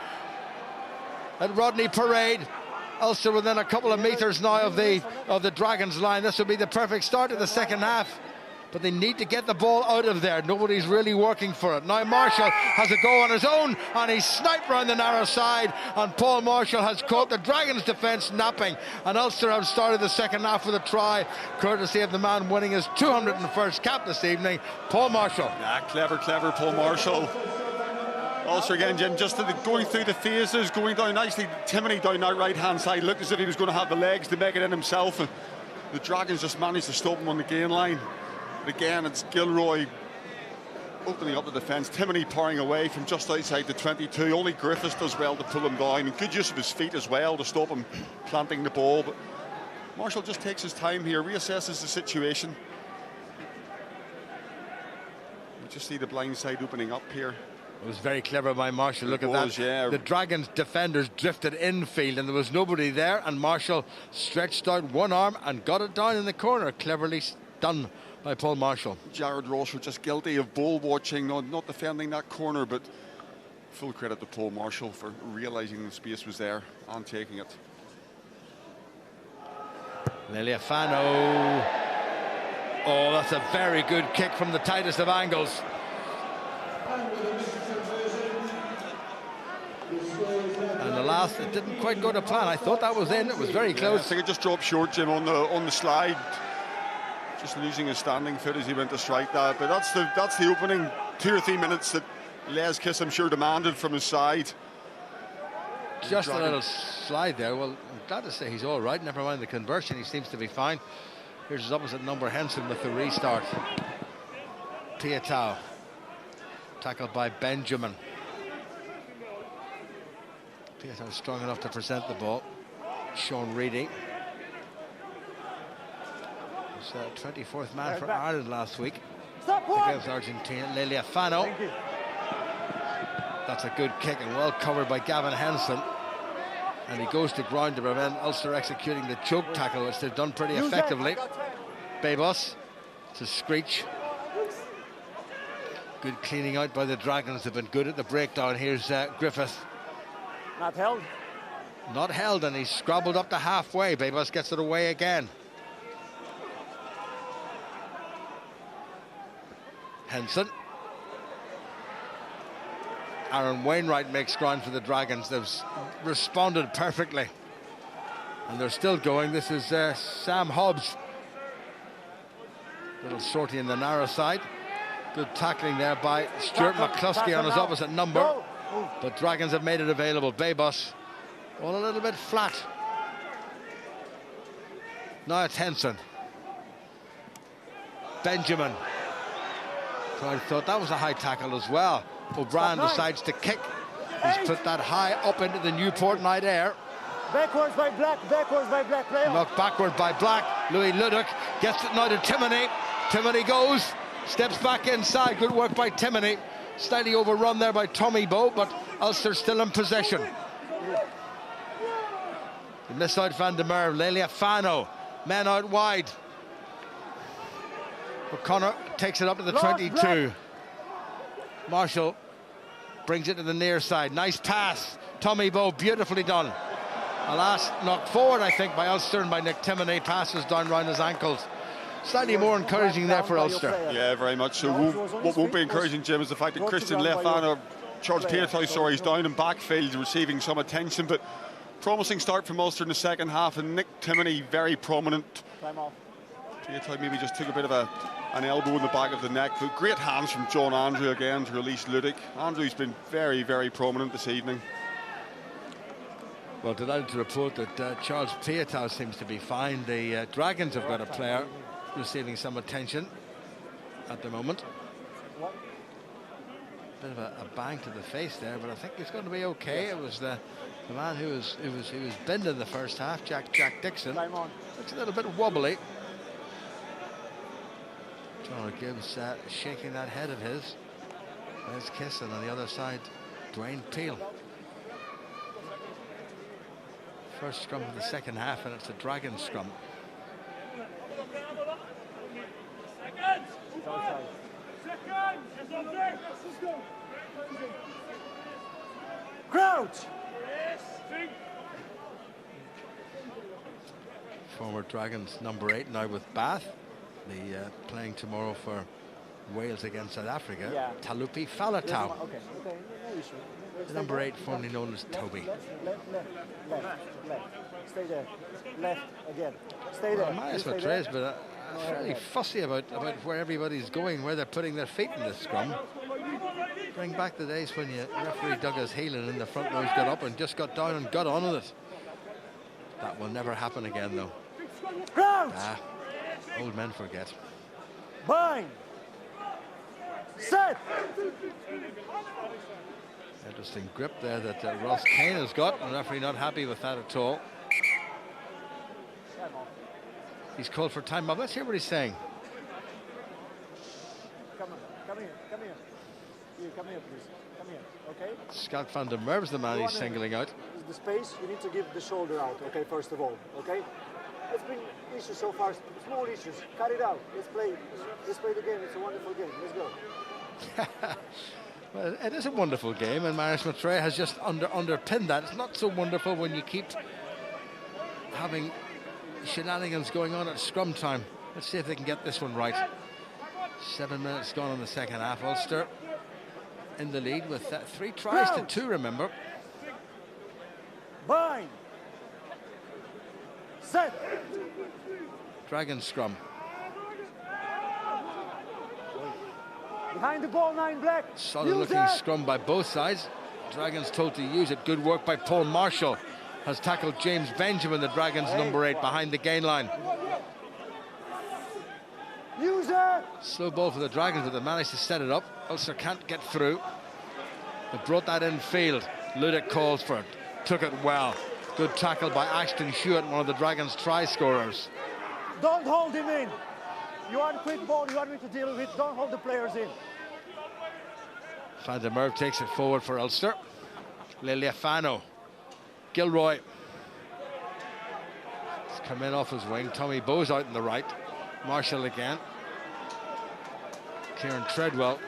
at Rodney Parade. Ulster within a couple of metres now of the Dragons line. This will be the perfect start to the second half, but they need to get the ball out of there. Nobody's really working for it. Now Marshall has a go on his own, and he's sniped round the narrow side, and Paul Marshall has caught the Dragons' defence napping, and Ulster have started the second half with a try, courtesy of the man winning his 201st cap this evening, Paul Marshall. Yeah, clever Paul Marshall. Ulster again, Jim, just going through the phases, going down nicely. Timoney down that right-hand side looked as if he was going to have the legs to make it in himself, and the Dragons just managed to stop him on the gain line. But again, it's Gilroy opening up the defence. Timoney powering away from just outside the 22. Only Griffiths does well to pull him down, and good use of his feet as well to stop him planting the ball. But Marshall just takes his time here, reassesses the situation. You just see the blind side opening up here. It was very clever by Marshall. Look at that. Yeah. The Dragons defenders drifted infield, and there was nobody there, and Marshall stretched out one arm and got it down in the corner. Cleverly done by Paul Marshall. Jared Ross was just guilty of ball watching, not defending that corner, but full credit to Paul Marshall for realising the space was there and taking it. Liliafano. Oh, that's a very good kick from the tightest of angles. And the last, it didn't quite go to plan. I thought that was in. It was very close. I think it just dropped short, Jim, on the slide. Just losing his standing foot as he went to strike that. But that's the opening 2 or 3 minutes that Les Kiss, I'm sure, demanded from his side. Just a little slide there. Well, I'm glad to say he's all right. Never mind the conversion. He seems to be fine. Here's his opposite number, Henson, with the restart. Piatow. Tackled by Benjamin. Piatow strong enough to present the ball. Sean Reedy. Was 24th man for Ireland last week against Argentina. Liliafano. That's a good kick and well covered by Gavin Henson. And he goes to ground to prevent Ulster executing the choke tackle, which they've done pretty effectively. Babos to Screech. Good cleaning out by the Dragons. They've been good at the breakdown. Here's Griffith. Not held. Not held, and he's scrabbled up to halfway. Babos gets it away again. Henson. Aaron Wainwright makes ground for the Dragons. They've responded perfectly. And they're still going. This is Sam Hobbs. Little sortie in the narrow side. Good tackling there by Stuart McCluskey on his opposite number. But Dragons have made it available. Babos, all a little bit flat. Now it's Henson. Benjamin. So I thought that was a high tackle as well. O'Brien decides to kick. He's put that high up into the Newport night air. Backwards by Black, play on. Knocked backward by Black. Louis Ludick gets it now to Timoney. Timoney goes, steps back inside. Good work by Timoney. Slightly overrun there by Tommy Bowe, but Ulster still in possession. They miss out Van der Merwe. Lelia Fano, men out wide. O'Connor takes it up to the 22. Marshall brings it to the near side. Nice pass. Tommy Bowe, beautifully done. A last knock forward, I think, by Ulster, and by Nick Timoney. Passes down round his ankles. Slightly more encouraging there for Ulster. Yeah, very much so. What won't be encouraging, Jim, is the fact that Christian Lefano, Charles Piatow, sorry, is down in backfield, receiving some attention, but promising start from Ulster in the second half, and Nick Timoney very prominent. Piatow maybe just took a bit of an elbow in the back of the neck, but great hands from John Andrew again to release Ludick. Andrew's been very, very prominent this evening. Well, delighted to report that Charles Piatow seems to be fine. The Dragons have got a player receiving some attention at the moment. Bit of a bang to the face there, but I think he's going to be okay. It was the man who was binned in the first half, Jack Dixon. Looks a little bit wobbly. John Gibbs shaking that head of his. There's Kisson on the other side. Dwayne Peel. First scrum of the second half, and it's a Dragon scrum. Crouch! Former Dragons number 8 now with Bath. The playing tomorrow for Wales against South Africa. Yeah. Talupi Falatau. Okay, no issue. The number 8, formerly known as Toby. Left. Stay there. Left again. Stay there. Marius Matres, but fairly fussy about where everybody's going, where they're putting their feet in this scrum. Bring back the days when referee Douglas Heelan in the front rows got up and just got down and got on with it. That will never happen again, though. Crouch! Old men forget. Bind! Set! Interesting grip there that Ross Kane has got, and the referee not happy with that at all. He's called for time off. Let's hear what he's saying. Come here. Come here, please. Come here, okay? Scott van der Merwe's the man he's singling out. The space, you need to give the shoulder out, okay, first of all, okay? It's been issues so far, small issues. Cut it out. Let's play the game. It's a wonderful game. Let's go. Well, it is a wonderful game, and Marius Matres has just underpinned that. It's not so wonderful when you keep having shenanigans going on at scrum time. Let's see if they can get this one right. 7 minutes gone in the second half. Ulster in the lead with 3 tries to 2, remember. Bind! Set! Dragon scrum. Behind the ball, 9 Black. Solid looking scrum by both sides. Dragons told to use it. Good work by Paul Marshall. Has tackled James Benjamin, the Dragons number 8, behind the gain line. Use it! Slow ball for the Dragons, but they managed to set it up. Ulster can't get through. They brought that in field. Ludick calls for it. Took it well. Good tackle by Ashton Hewitt, one of the Dragons' try scorers. Don't hold him in. You want a quick ball, you want me to deal with it. Don't hold the players in. Van der Merwe takes it forward for Ulster. Liliafano. Gilroy. He's come in off his wing. Tommy Bowe's out in the right. Marshall again. Kieran Treadwell.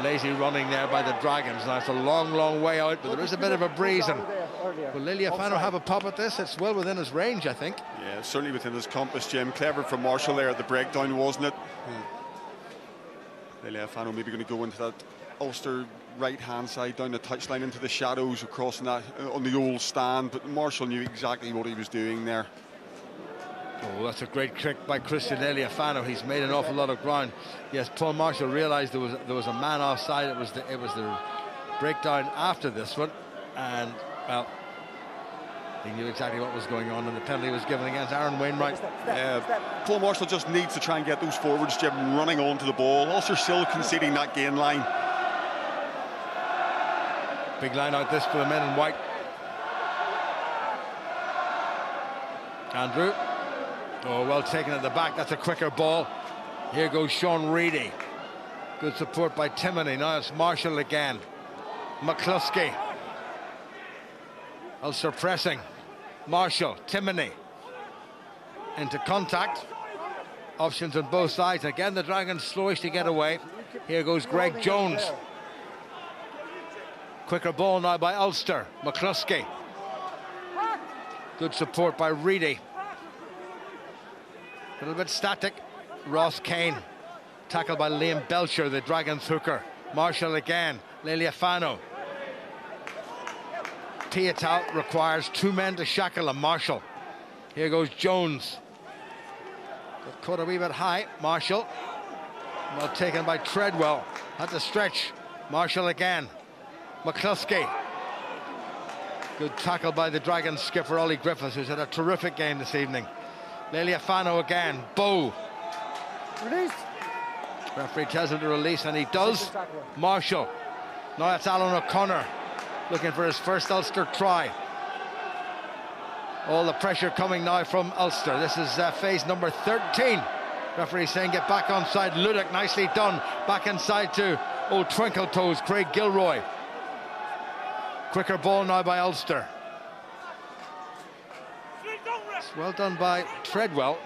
Lazy running there by the Dragons. Now it's a long, long way out, but there is a bit of a breeze. And will Liliafano have a pop at this? It's well within his range, I think. Yeah, certainly within his compass, Jim. Clever from Marshall there at the breakdown, wasn't it? Liliafano maybe going to go into that Ulster right-hand side, down the touchline into the shadows, across that on the old stand. But Marshall knew exactly what he was doing there. Oh, that's a great trick by Christian Liliafano. He's made an awful lot of ground. Yes, Paul Marshall realised there was a man offside. It was the breakdown after this one, and well, he knew exactly what was going on, and the penalty was given against Aaron Wainwright. Paul Marshall just needs to try and get those forwards, Jim, running onto the ball. Ulster still conceding that gain line. Big line out this for the men in white. Andrew. Oh, well taken at the back. That's a quicker ball. Here goes Sean Reedy. Good support by Timoney. Now it's Marshall again. McCluskey. Ulster pressing. Marshall, Timoney. Into contact. Options on both sides. Again, the Dragons slowish to get away. Here goes Greg Jones. Quicker ball now by Ulster. McCluskey. Good support by Reedy. A little bit static. Ross Kane. Tackled by Liam Belcher, the Dragons hooker. Marshall again. Liliafano. Piatow requires two men to shackle him. Marshall. Here goes Jones. Got caught a wee bit high. Marshall. Well taken by Treadwell. Had to stretch. Marshall again. McCluskey. Good tackle by the Dragons skipper Ollie Griffiths, who's had a terrific game this evening. Liliafano again. Bow. Release. Referee tells him to release, and he does. Marshall. Now it's Alan O'Connor looking for his first Ulster try. All the pressure coming now from Ulster. This is phase number 13. Referee saying get back on side. Ludick, nicely done. Back inside to old Twinkle Toes, Craig Gilroy. Quicker ball now by Ulster. Well done by Treadwell.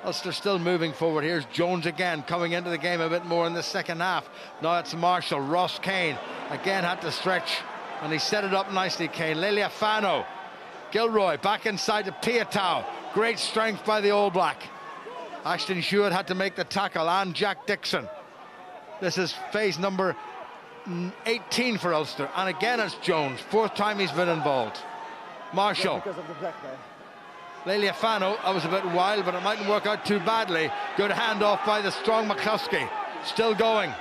Ulster still moving forward. Here's Jones again, coming into the game a bit more in the second half. Now it's Marshall. Ross Kane again had to stretch, and he set it up nicely, Kane. Liliafano. Gilroy back inside to Piatow. Great strength by the All Black. Ashton Hewitt had to make the tackle, and Jack Dixon. This is phase number 18 for Ulster, and again it's Jones. Fourth time he's been involved. Marshall. Liliafano, that was a bit wild, but it mightn't work out too badly. Good handoff by the strong McCluskey. Still going.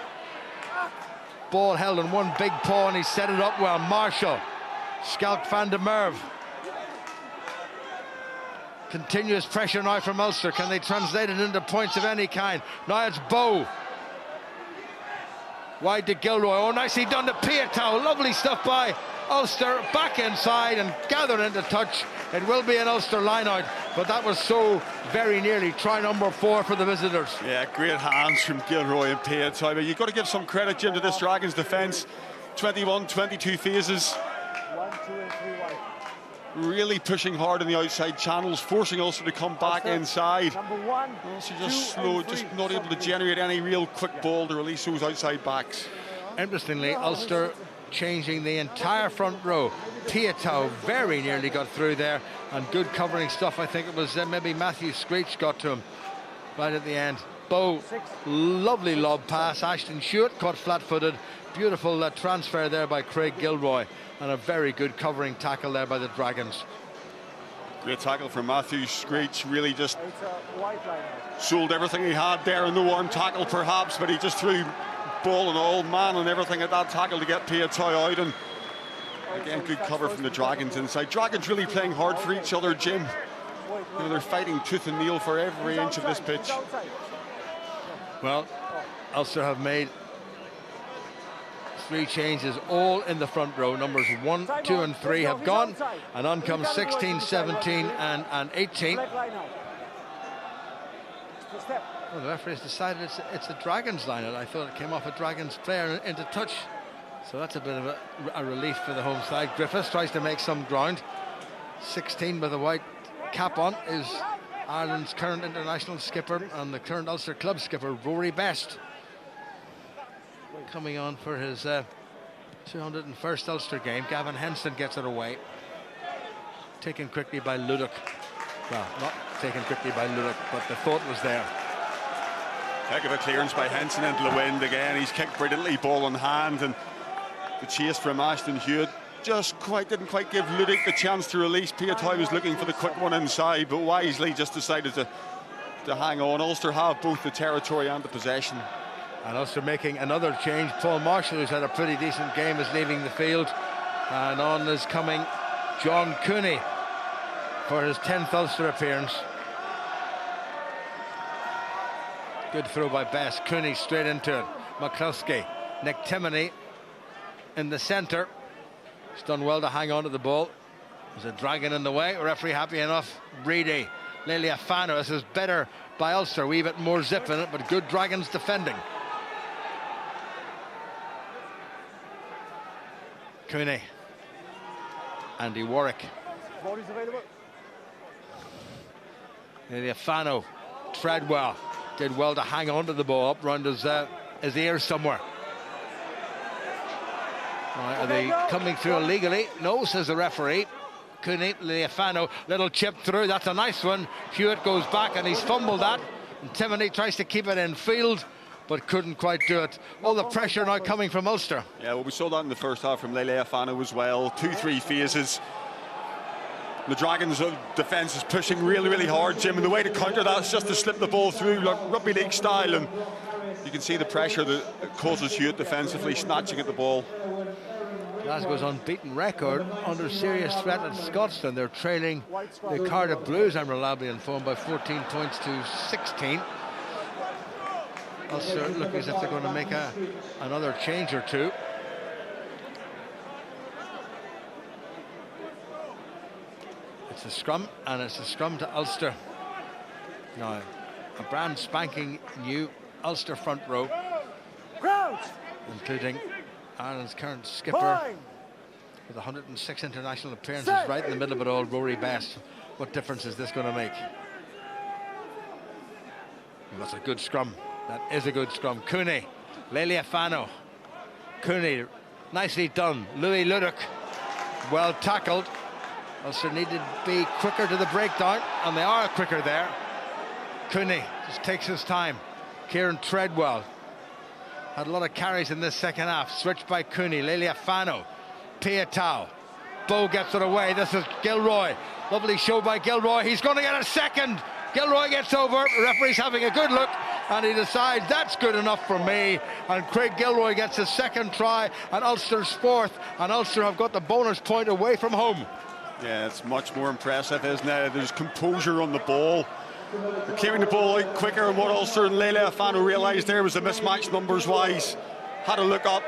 Ball held in one big paw, and he set it up well. Marshall. Schalk van der Merwe. Continuous pressure now from Ulster. Can they translate it into points of any kind? Now it's Bow. Wide to Gilroy. Oh, nicely done to Piatow. Lovely stuff by Ulster. Back inside and gathered into touch. It will be an Ulster line-out, but that was so very nearly try number 4 for the visitors. Yeah, great hands from Gilroy and Piatow. But you've got to give some credit, Jim, to this Dragons defence. 21, 22 phases. 1, 2 and 3 wide. Really pushing hard in the outside channels, forcing Ulster to come back inside. Number 1, So just slow, just not able to generate any real quick ball to release those outside backs. Interestingly, Ulster changing the entire front row. Piatow very nearly got through there, and good covering stuff. I think it was maybe Matthew Screech got to him right at the end. Bow, lovely lob pass. Ashton Hewitt caught flat-footed. Beautiful transfer there by Craig Gilroy, and a very good covering tackle there by the Dragons. Great tackle from Matthew Screech. Really just sold everything he had there. A no-arm tackle perhaps, but he just threw ball and all, man and everything at that tackle to get Piatow out. And again, good cover from the Dragons inside. Dragons really playing hard for each other, Jim. You know, they're fighting tooth and nail for every inch of this pitch. Well, Ulster have made 3 changes, all in the front row. Numbers 1, 2 and 3 have gone, and on comes 16, 17 and 18. Well, the referee has decided it's a Dragons line, and I thought it came off a Dragons player into touch. So that's a bit of a relief for the home side. Griffiths tries to make some ground. 16 with a white cap on is Ireland's current international skipper and the current Ulster club skipper, Rory Best. coming on for his 201st Ulster game. Gavin Henson gets it away. Taken quickly by Ludic. Well, not taken quickly by Ludic, but the thought was there. Heck of a clearance by Henson into the wind again. He's kicked brilliantly, ball in hand, and the chase from Ashton Hewitt just didn't quite give Ludic the chance to release. Piatai was looking for the quick one inside, but wisely just decided to hang on. Ulster have both the territory and the possession. And Ulster making another change. Paul Marshall, who's had a pretty decent game, is leaving the field. And on is coming John Cooney for his 10th Ulster appearance. Good throw by Best. Cooney straight into it. McCluskey. Nick Timoney in the centre. He's done well to hang on to the ball. There's a dragon in the way. Referee happy enough. Reedy. Lealiafano. This is better by Ulster. A wee bit more zip in it, but good Dragons defending. Cooney. Andy Warwick. Bodies available. Lealiafano. Treadwell. Did well to hang on to the ball up round his ears somewhere. Right, are they coming through illegally? No, says the referee. Cooney, Lealiafano, little chip through. That's a nice one. Hewitt goes back and he's fumbled that. And Timoney tries to keep it in field, but couldn't quite do it. All the pressure now coming from Ulster. Yeah, well, we saw that in the first half from Lealiafano as well. 2-3 phases. The Dragons' defence is pushing really, really hard, Jim, and the way to counter that is just to slip the ball through, like rugby league style, and you can see the pressure that causes Hewitt defensively, snatching at the ball. Glasgow's unbeaten record under serious threat at Scotstoun. They're trailing the Cardiff Blues, I'm reliably informed, by 14 points to 16. Ulster look as if they're going to make another change or two. It's a scrum, and it's a scrum to Ulster. Now, a brand spanking new Ulster front row, including Ireland's current skipper with 106 international appearances, right in the middle of it all, Rory Best. What difference is this going to make? Well, that's a good scrum. That is a good scrum. Cooney, Lealiafano. Cooney, nicely done. Louis Ludic, well tackled. Ulster needed to be quicker to the breakdown, and they are quicker there. Cooney just takes his time. Kieran Treadwell had a lot of carries in this second half. Switched by Cooney. Lealiafano. Piatai. Bow gets it away. This is Gilroy. Lovely show by Gilroy. He's going to get a second. Gilroy gets over. The referee's having a good look, and he decides that's good enough for me. And Craig Gilroy gets his second try, and Ulster's fourth. And Ulster have got the bonus point away from home. Yeah, it's much more impressive, isn't it? There's composure on the ball. They're clearing the ball out quicker, and what Ulster and Lealiafano realised there was a mismatch numbers-wise. Had a look up,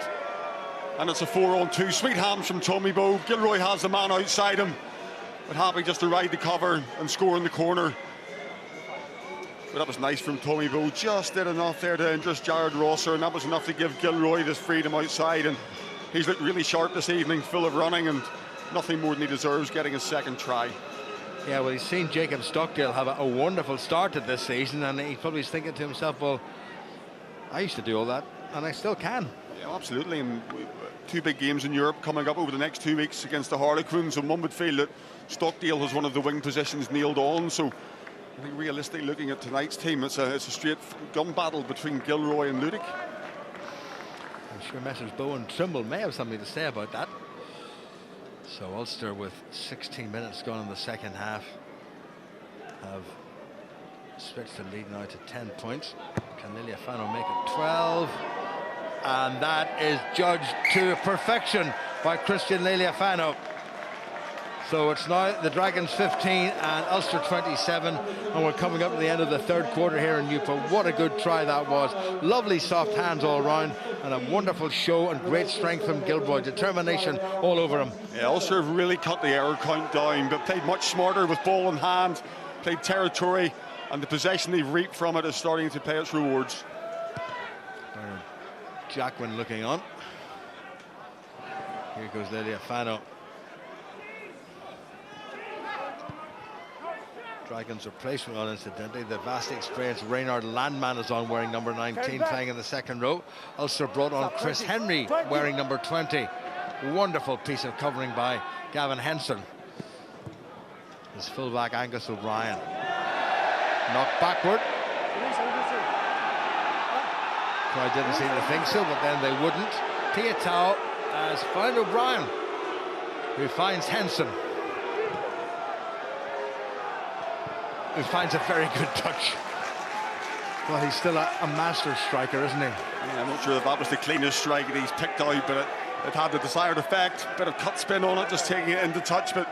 and it's a 4-on-2. Sweet hands from Tommy Bowe. Gilroy has the man outside him, but happy just to ride the cover and score in the corner. But that was nice from Tommy Bowe. Just did enough there to interest Jared Rosser, and that was enough to give Gilroy this freedom outside. And he's looked really sharp this evening, full of running, and nothing more than he deserves, getting his second try. Yeah, well, he's seen Jacob Stockdale have a wonderful start to this season, and he probably is thinking to himself, well, I used to do all that, and I still can. Yeah, absolutely. And two big games in Europe coming up over the next 2 weeks against the Harlequins, and one would feel that Stockdale has one of the wing positions nailed on. So I think realistically, looking at tonight's team, it's a straight gun battle between Gilroy and Ludic. I'm sure Messrs Bowe and Trimble may have something to say about that. So Ulster, with 16 minutes gone in the second half, have switched the lead now to 10 points. Can Lealiafano make it 12? And that is judged to perfection by Christian Lealiafano. So it's now the Dragons 15 and Ulster 27, and we're coming up to the end of the third quarter here in Newport. What a good try that was. Lovely soft hands all round, and a wonderful show and great strength from Gilroy. Determination all over him. Yeah, Ulster have really cut the error count down, but played much smarter with ball in hand, played territory, and the possession they've reaped from it is starting to pay its rewards. Jacquin looking on. Here goes Lealiafano. Dragons replacement on, incidentally. The vastly experienced Reynard Landman is on, wearing number 19, playing in the second row. Ulster brought on Chris Henry, wearing number 20. Wonderful piece of covering by Gavin Henson. His fullback Angus O'Brien. Knocked backward. I didn't seem to think so, but then they wouldn't. Piatow has found O'Brien, who finds Henson, who finds a very good touch. Well, he's still a master striker, isn't he? Yeah, I'm not sure if that was the cleanest strike that he's picked out, but it had the desired effect. Bit of cut spin on it, just taking it into touch, but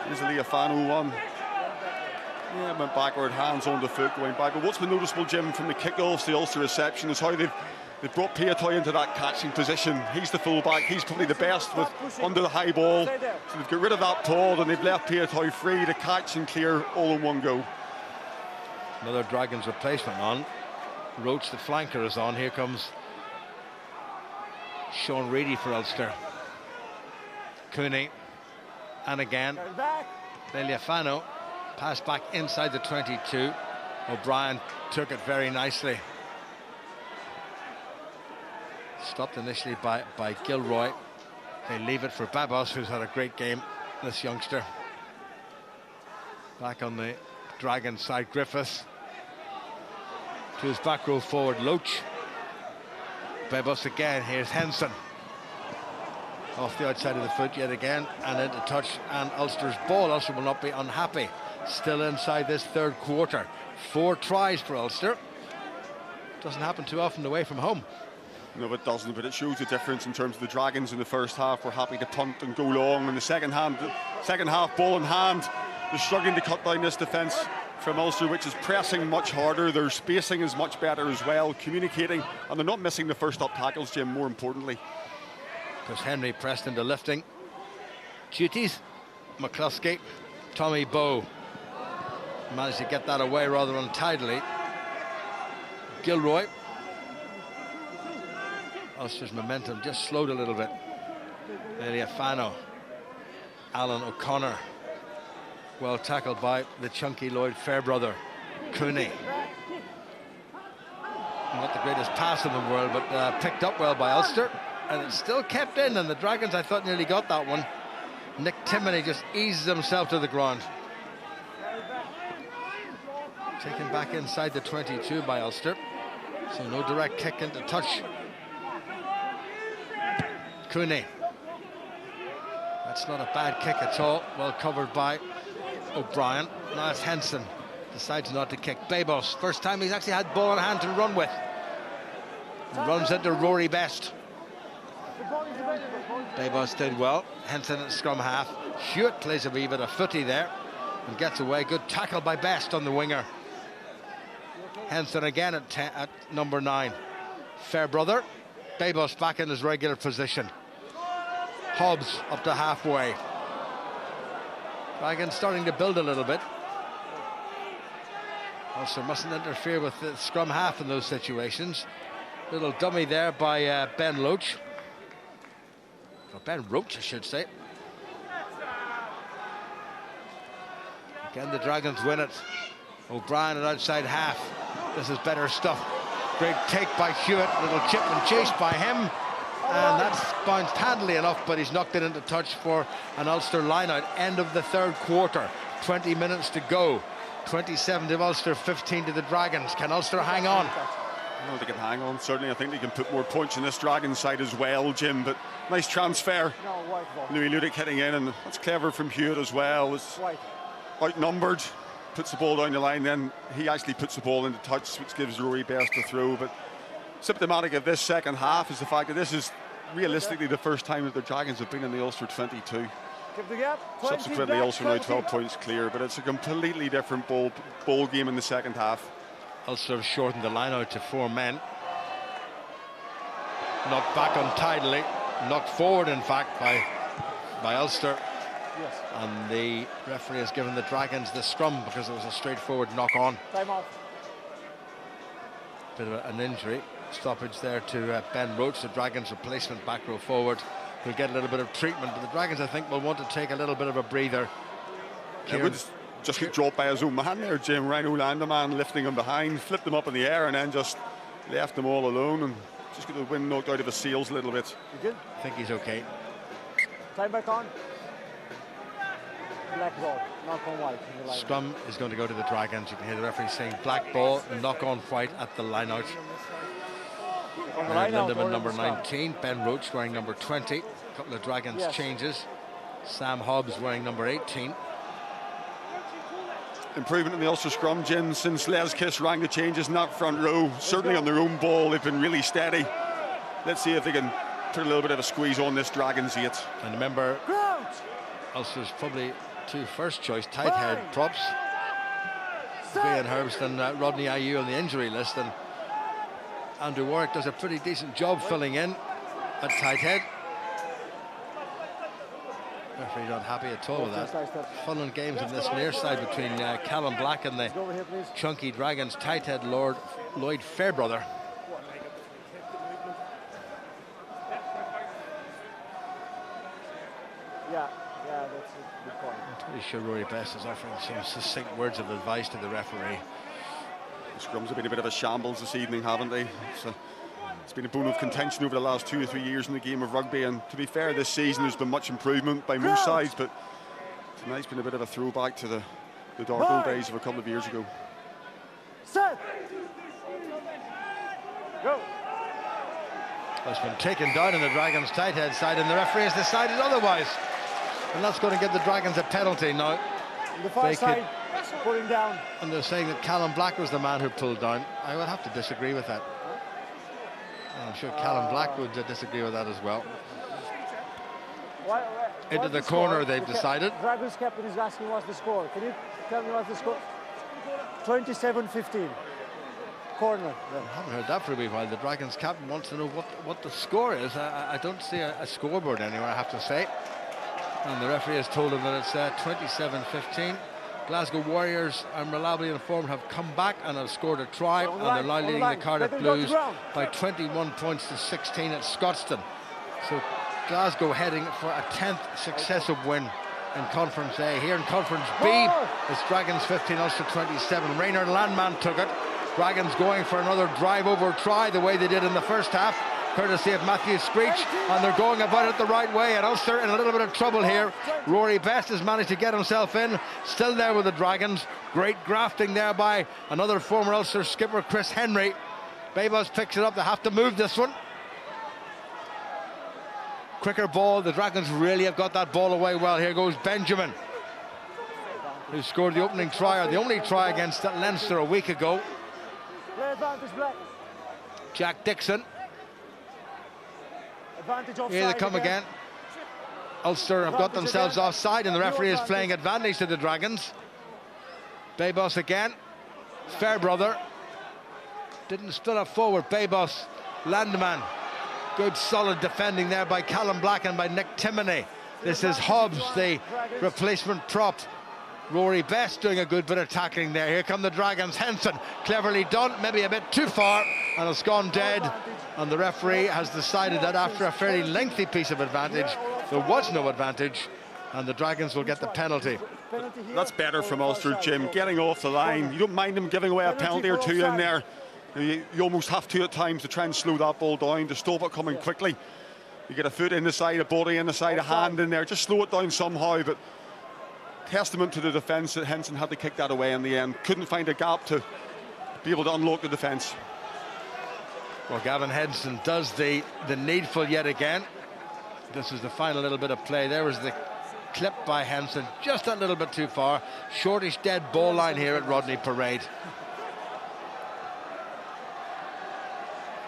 here's a Leofano one. Yeah, went backward, hands on the foot, going back. But what's been noticeable, Jim, from the kickoffs, the Ulster reception, is how they've brought Piatow into that catching position. He's the fullback, he's probably the best with under the high ball. So they've got rid of that pod and they've left Piatow free to catch and clear all in one go. Another Dragons replacement on. Roach, the flanker, is on. Here comes Sean Reedy for Ulster. Cooney, and again Leofano. Pass back inside the 22. O'Brien took it very nicely. Stopped initially by Gilroy. They leave it for Babos, who's had a great game, this youngster. Back on the Dragon side, Griffiths. To his back row forward, Loach. Babos again, here's Henson. Off the outside of the foot yet again, and into touch, and Ulster's ball. Ulster will not be unhappy. Still inside this third quarter. 4 tries for Ulster. Doesn't happen too often away from home. No, it doesn't, but it shows the difference in terms of the Dragons in the first half. We're happy to punt and go long. In the second half, ball in hand, they're struggling to cut down this defence from Ulster, which is pressing much harder. Their spacing is much better as well, communicating, and they're not missing the first up tackles, Jim, more importantly. Chris Henry pressed into lifting duties. McCluskey, Tommy Bowe managed to get that away rather untidily. Gilroy. Ulster's momentum just slowed a little bit. Leofano. Alan O'Connor. Well tackled by the chunky Lloyd Fairbrother. Cooney. Not the greatest pass in the world, but picked up well by Ulster. And it's still kept in, and the Dragons, I thought, nearly got that one. Nick Timoney just eases himself to the ground. Taken back inside the 22 by Ulster. So no direct kick into touch. Cooney. That's not a bad kick at all. Well covered by O'Brien. Now it's Henson. Decides not to kick. Babos. First time he's actually had ball in hand to run with. And runs into Rory Best. Babos did well. Henson at scrum half. Hewitt plays a wee bit of footy there and gets away. Good tackle by Best on the winger. Henson again at number 9. Fairbrother. Babos back in his regular position. Hobbs up to halfway. Dragons starting to build a little bit. Also mustn't interfere with the scrum half in those situations. Little dummy there by Ben Loach. Or Ben Roach, I should say. Again, the Dragons win it. O'Brien at outside half. This is better stuff. Great take by Hewitt. Little chip and chase by him. And that's bounced handily enough, but he's knocked it into touch for an Ulster line-out. End of the third quarter. 20 minutes to go. 27 to Ulster, 15 to the Dragons. Can Ulster hang on? I know they can hang on, certainly. I think they can put more points in this Dragon side as well, Jim, but nice transfer. Louis Ludick hitting in, and that's clever from Hewitt as well. It's outnumbered, puts the ball down the line, then he actually puts the ball into touch, which gives Rory Best a throw. But symptomatic of this second half is the fact that this is realistically the first time that the Dragons have been in the Ulster 22. Subsequently, Ulster now 12 points clear, but it's a completely different ball game in the second half. Ulster have shortened the line out to 4 men. Knocked back untidily, knocked forward in fact by Ulster. Yes. And the referee has given the Dragons the scrum because it was a straightforward knock on. Time off. Bit of an injury. Stoppage there to Ben Roach, the Dragons replacement back row forward. He'll get a little bit of treatment, but the Dragons I think will want to take a little bit of a breather. just get dropped by his own man there, Jim. Rhino Landerman lifting him behind, flipped him up in the air, and then just left him all alone and just got the wind knocked out of his sails a little bit. You good? I think he's okay. Time back on. Black ball, knock on white. In the line. Scrum is going to go to the Dragons. You can hear the referee saying black ball, knock on white at the line out. On the line out, Lindemann or number on the scrum? 19, Ben Roach wearing number 20. A couple of Dragons changes. Sam Hobbs wearing number 18. Improvement in the Ulster scrum, Jim, since Les Kiss rang the changes in that front row. Certainly on their own ball, they've been really steady. Let's see if they can put a little bit of a squeeze on this Dragons 8. And remember, Ulster's probably 2 first choice tight head props. Ian Herbst and Rodney Ayew on the injury list, and Andrew Warwick does a pretty decent job filling in at tight head. Referee not happy at all with that. Fun and games in this near side between Callum Black and the chunky Dragons tight head Lloyd Fairbrother. Yeah, that's a good point. I'm pretty sure Rory Best is offering some succinct words of advice to the referee. The scrums have been a bit of a shambles this evening, haven't they? It's been a bone of contention over the last 2 or 3 years in the game of rugby, and to be fair, this season there's been much improvement by most sides, but tonight's been a bit of a throwback to the dark old days of a couple of years ago. Set. Go. It's been taken down in the Dragons tight head side, and the referee has decided otherwise, and that's going to give the Dragons a penalty now. The far side, pulling down. And they're saying that Callum Black was the man who pulled down. I would have to disagree with that. And I'm sure Callum Black would disagree with that as well. Into the corner they've decided. Dragons captain is asking what's the score. Can you tell me what's the score? 27-15. Corner. I haven't heard that for a wee while. The Dragons captain wants to know what the score is. I don't see a scoreboard anywhere, I have to say. And the referee has told him that it's 27-15. Glasgow Warriors, I'm reliably informed, have come back and have scored a try, and they're now leading the Cardiff Blues by 21 points to 16 at Scotstoun. So Glasgow heading for a 10th successive win in Conference A. Here in Conference B, it's Dragons 15, Ulster 27. Raynor Landman took it. Dragons going for another drive-over try, the way they did in the first half, courtesy of Matthew Screech, and they're going about it the right way, and Ulster in a little bit of trouble here. Rory Best has managed to get himself in, still there with the Dragons. Great grafting there by another former Ulster skipper, Chris Henry. Babos picks it up, they have to move this one. Quicker ball, the Dragons really have got that ball away well. Here goes Benjamin, who scored the opening try, or the only try against Leinster a week ago. Jack Dixon. Here they come again. Ulster have got themselves offside, and the referee is playing advantage to the Dragons. Babos again. Fairbrother didn't split up forward. Babos, Landeman. Good solid defending there by Callum Black and by Nick Timoney. This is Hobbs, the replacement prop. Rory Best doing a good bit of tackling there. Here come the Dragons. Henson, cleverly done, maybe a bit too far, and it's gone dead. And the referee has decided that after a fairly lengthy piece of advantage, there was no advantage, and the Dragons will get the penalty. That's better from Ulster, Jim, getting off the line. You don't mind them giving away a penalty or two in there. You almost have to at times to try and slow that ball down, to stop it coming quickly. You get a foot in the side, a body in the side, a hand in there, just slow it down somehow. But testament to the defence that Henson had to kick that away in the end. Couldn't find a gap to be able to unlock the defence. Well, Gavin Henson does the needful yet again. This is the final little bit of play. There was the clip by Henson, just a little bit too far. Shortish dead ball line here at Rodney Parade.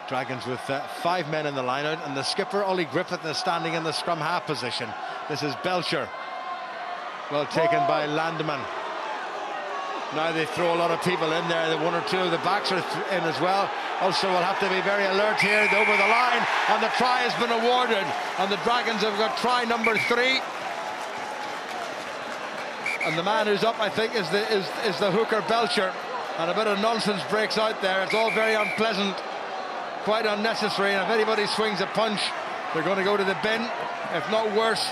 Dragons with 5 men in the line-out, and the skipper, Ollie Griffith, is standing in the scrum half position. This is Belcher. Well taken by Landeman. Now they throw a lot of people in there. The one or two of the backs are in as well. Also will have to be very alert here. Over the line, and the try has been awarded. And the Dragons have got try number 3. And the man who's up, I think, is the hooker Belcher. And a bit of nonsense breaks out there. It's all very unpleasant, quite unnecessary. And if anybody swings a punch, they're going to go to the bin, if not worse.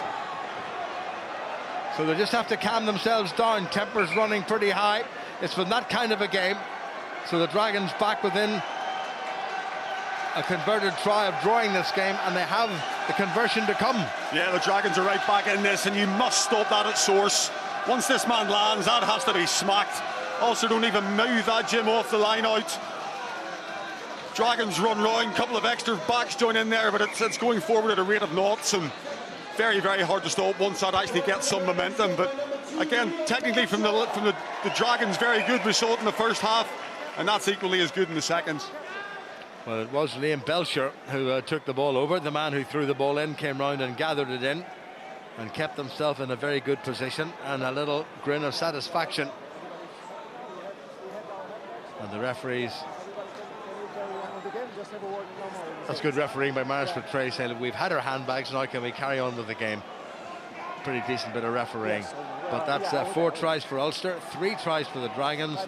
So they just have to calm themselves down. Temper's running pretty high. It's been that kind of a game. So the Dragons back within a converted try of drawing this game, and they have the conversion to come. Yeah, the Dragons are right back in this, and you must stop that at source. Once this man lands, that has to be smacked. Also, don't even move that Jim off the line out. Dragons run round, couple of extra backs join in there, but it's going forward at a rate of knots, and very, very hard to stop once that actually gets some momentum. But again, technically from the Dragons, very good. We saw it in the first half, and that's equally as good in the second. Well, it was Liam Belcher who took the ball over. The man who threw the ball in came round and gathered it in and kept himself in a very good position, and a little grin of satisfaction. And the referees, that's good refereeing by Maris Petray, saying, we've had our handbags, now can we carry on with the game? Pretty decent bit of refereeing. But that's 4 tries for Ulster, 3 tries for the Dragons,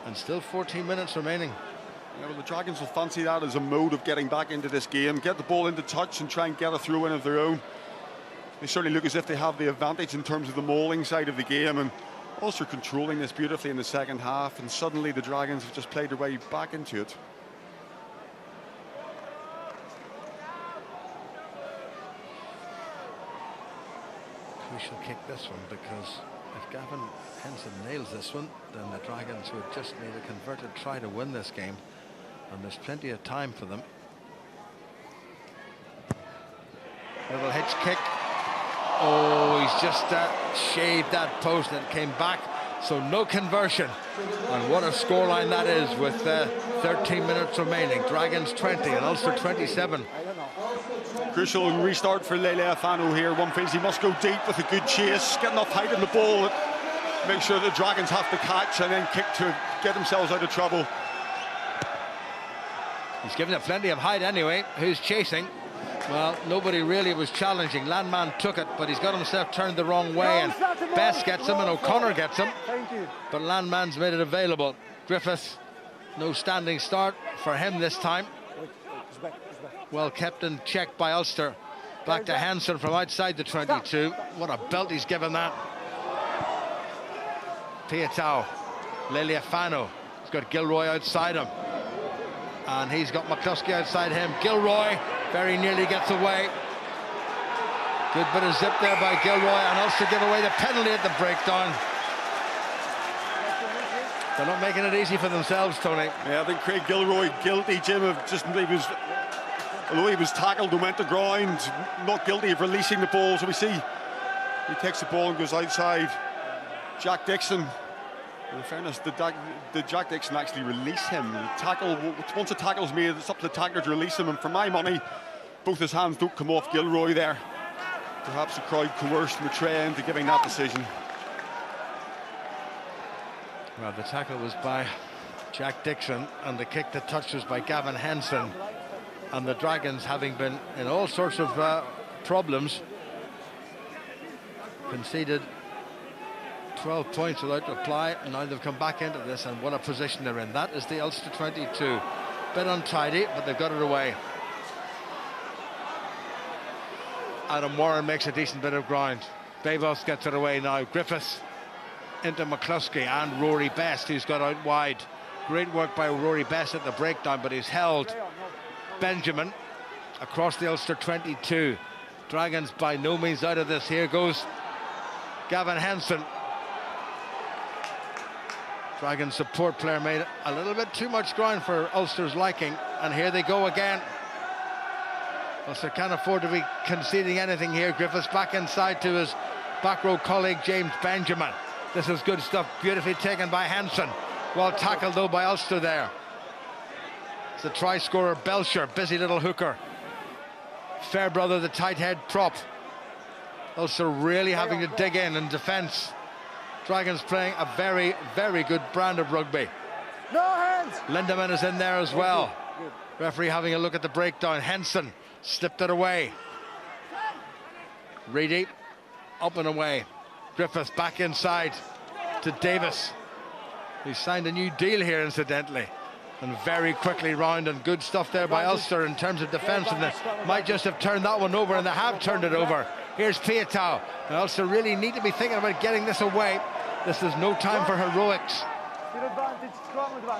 and still 14 minutes remaining. Yeah, well, the Dragons will fancy that as a mode of getting back into this game, get the ball into touch and try and get a throw-in of their own. They certainly look as if they have the advantage in terms of the mauling side of the game, and Ulster controlling this beautifully in the second half, and suddenly the Dragons have just played their way back into it. Crucial kick this one, because if Gavin Henson nails this one, then the Dragons would just need a converted try to win this game, and there's plenty of time for them. Little hitch kick. Oh, he's just shaved that post and came back, so no conversion. And what a scoreline that is with 13 minutes remaining. Dragons 20 and Ulster 27. Crucial restart for Lele Afano here. One feels he must go deep with a good chase, get enough height in the ball, make sure the Dragons have to catch and then kick to get themselves out of trouble. He's given it plenty of height anyway. Who's chasing? Well, nobody really was challenging. Landman took it, but he's got himself turned the wrong way, and Best gets him and O'Connor gets him. But Landman's made it available. Griffiths, no standing start for him this time. Well kept and checked by Ulster. Back to Hansen from outside the 22. What a belt he's given that. Pietau, Leliafano. He's got Gilroy outside him. And he's got McCluskey outside him. Gilroy very nearly gets away. Good bit of zip there by Gilroy, and Ulster give away the penalty at the breakdown. They're not making it easy for themselves, Tony. Yeah, I think Craig Gilroy guilty, Jim, of just, although he was tackled and went to ground, not guilty of releasing the ball. So we see he takes the ball and goes outside. Jack Dixon, in fairness, did Jack Dixon actually release him? Once a tackle's made, it's up to the tackler to release him, and for my money, both his hands don't come off Gilroy there. Perhaps the crowd coerced Maitreya into giving that decision. Well, the tackle was by Jack Dixon, and the kick that touched was by Gavin Henson. And the Dragons, having been in all sorts of problems, conceded 12 points without reply, and now they've come back into this, and what a position they're in. That is the Ulster 22. Bit untidy, but they've got it away. Adam Warren makes a decent bit of ground. Bavos gets it away now. Griffiths into McCluskey and Rory Best, who's got out wide. Great work by Rory Best at the breakdown, but he's held. Benjamin across the Ulster 22. Dragons by no means out of this. Here goes Gavin Henson. Dragons support player made a little bit too much ground for Ulster's liking, and here they go again. Ulster can't afford to be conceding anything here. Griffiths back inside to his back row colleague James Benjamin. This is good stuff, beautifully taken by Henson. Well tackled though by Ulster there. It's the try scorer Belcher, busy little hooker. Fairbrother, the tight head prop. Ulster really having to dig in defence. Dragons playing a very, very good brand of rugby. No hands! Lindemann is in there as well. Referee having a look at the breakdown. Henson slipped it away. Reedy up and away. Griffiths back inside to Davis. He signed a new deal here, incidentally. And very quickly round, and good stuff there by Ulster in terms of defence, and they might just have turned that one over, and they have turned it over. Here's Piatow. And Ulster really need to be thinking about getting this away. This is no time for heroics.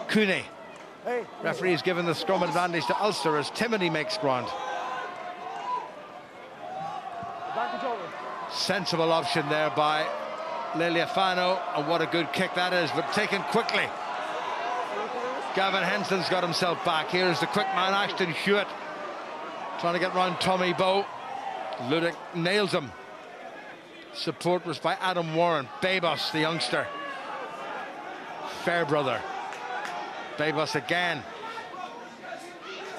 Cooney. Referee's given the scrum advantage to Ulster as Timony makes ground. Sensible option there by Lealiafano, and what a good kick that is, but taken quickly. Gavin Henson's got himself back. Here's the quick man, Ashton Hewitt, trying to get round Tommy Bowe. Ludick nails him. Support was by Adam Warren. Babos, the youngster. Fairbrother. Babos again.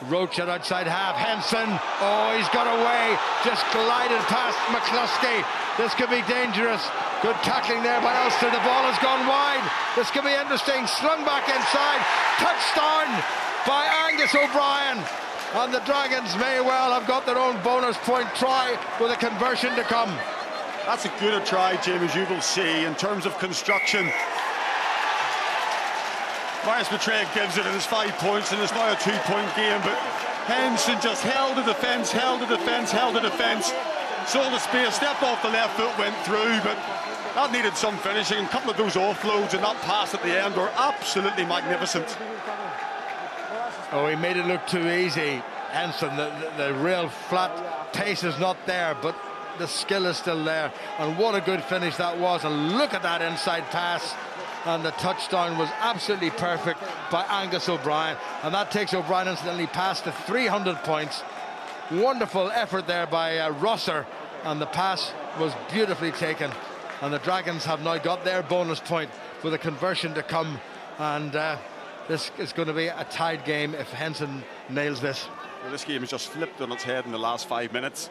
Roach at outside half. Henson. Oh, he's got away. Just glided past McCluskey. This could be dangerous. Good tackling there by Ulster. The ball has gone wide. This could be interesting. Slung back inside. Touchdown by Angus O'Brien. And the Dragons may well have got their own bonus point try with a conversion to come. That's a good try, Jim, as you will see, in terms of construction. Marius Maitreya gives it, and it's 5 points, and it's now a 2-point game, but Henson just held the defence, held the defence, held the defence, saw the space, stepped off the left foot, went through, but that needed some finishing. A couple of those offloads and that pass at the end were absolutely magnificent. Oh, he made it look too easy, Henson. The real flat pace is not there, but the skill is still there. And what a good finish that was. And look at that inside pass. And the touchdown was absolutely perfect by Angus O'Brien. And that takes O'Brien incidentally past the 300 points. Wonderful effort there by Rosser. And the pass was beautifully taken. And the Dragons have now got their bonus point with a conversion to come. And this is going to be a tied game if Henson nails this. Well, this game has just flipped on its head in the last 5 minutes.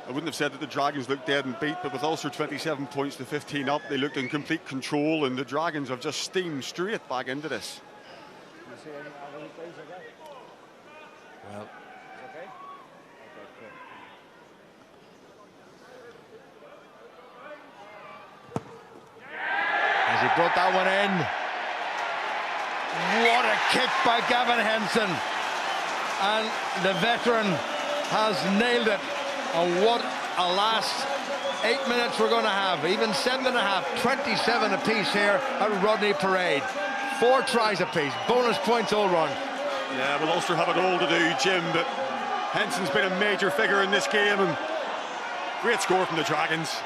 I wouldn't have said that the Dragons looked dead and beat, but with Ulster 27 points to 15 up, they looked in complete control, and the Dragons have just steamed straight back into this. Well, as he brought that one in. What a kick by Gavin Henson. And the veteran has nailed it. And what a last 8 minutes we're going to have. Even 7.5, 27 apiece here at Rodney Parade. 4 tries apiece, bonus points all round. Yeah, well, Ulster have it all to do, Jim, but Henson's been a major figure in this game, and great score from the Dragons.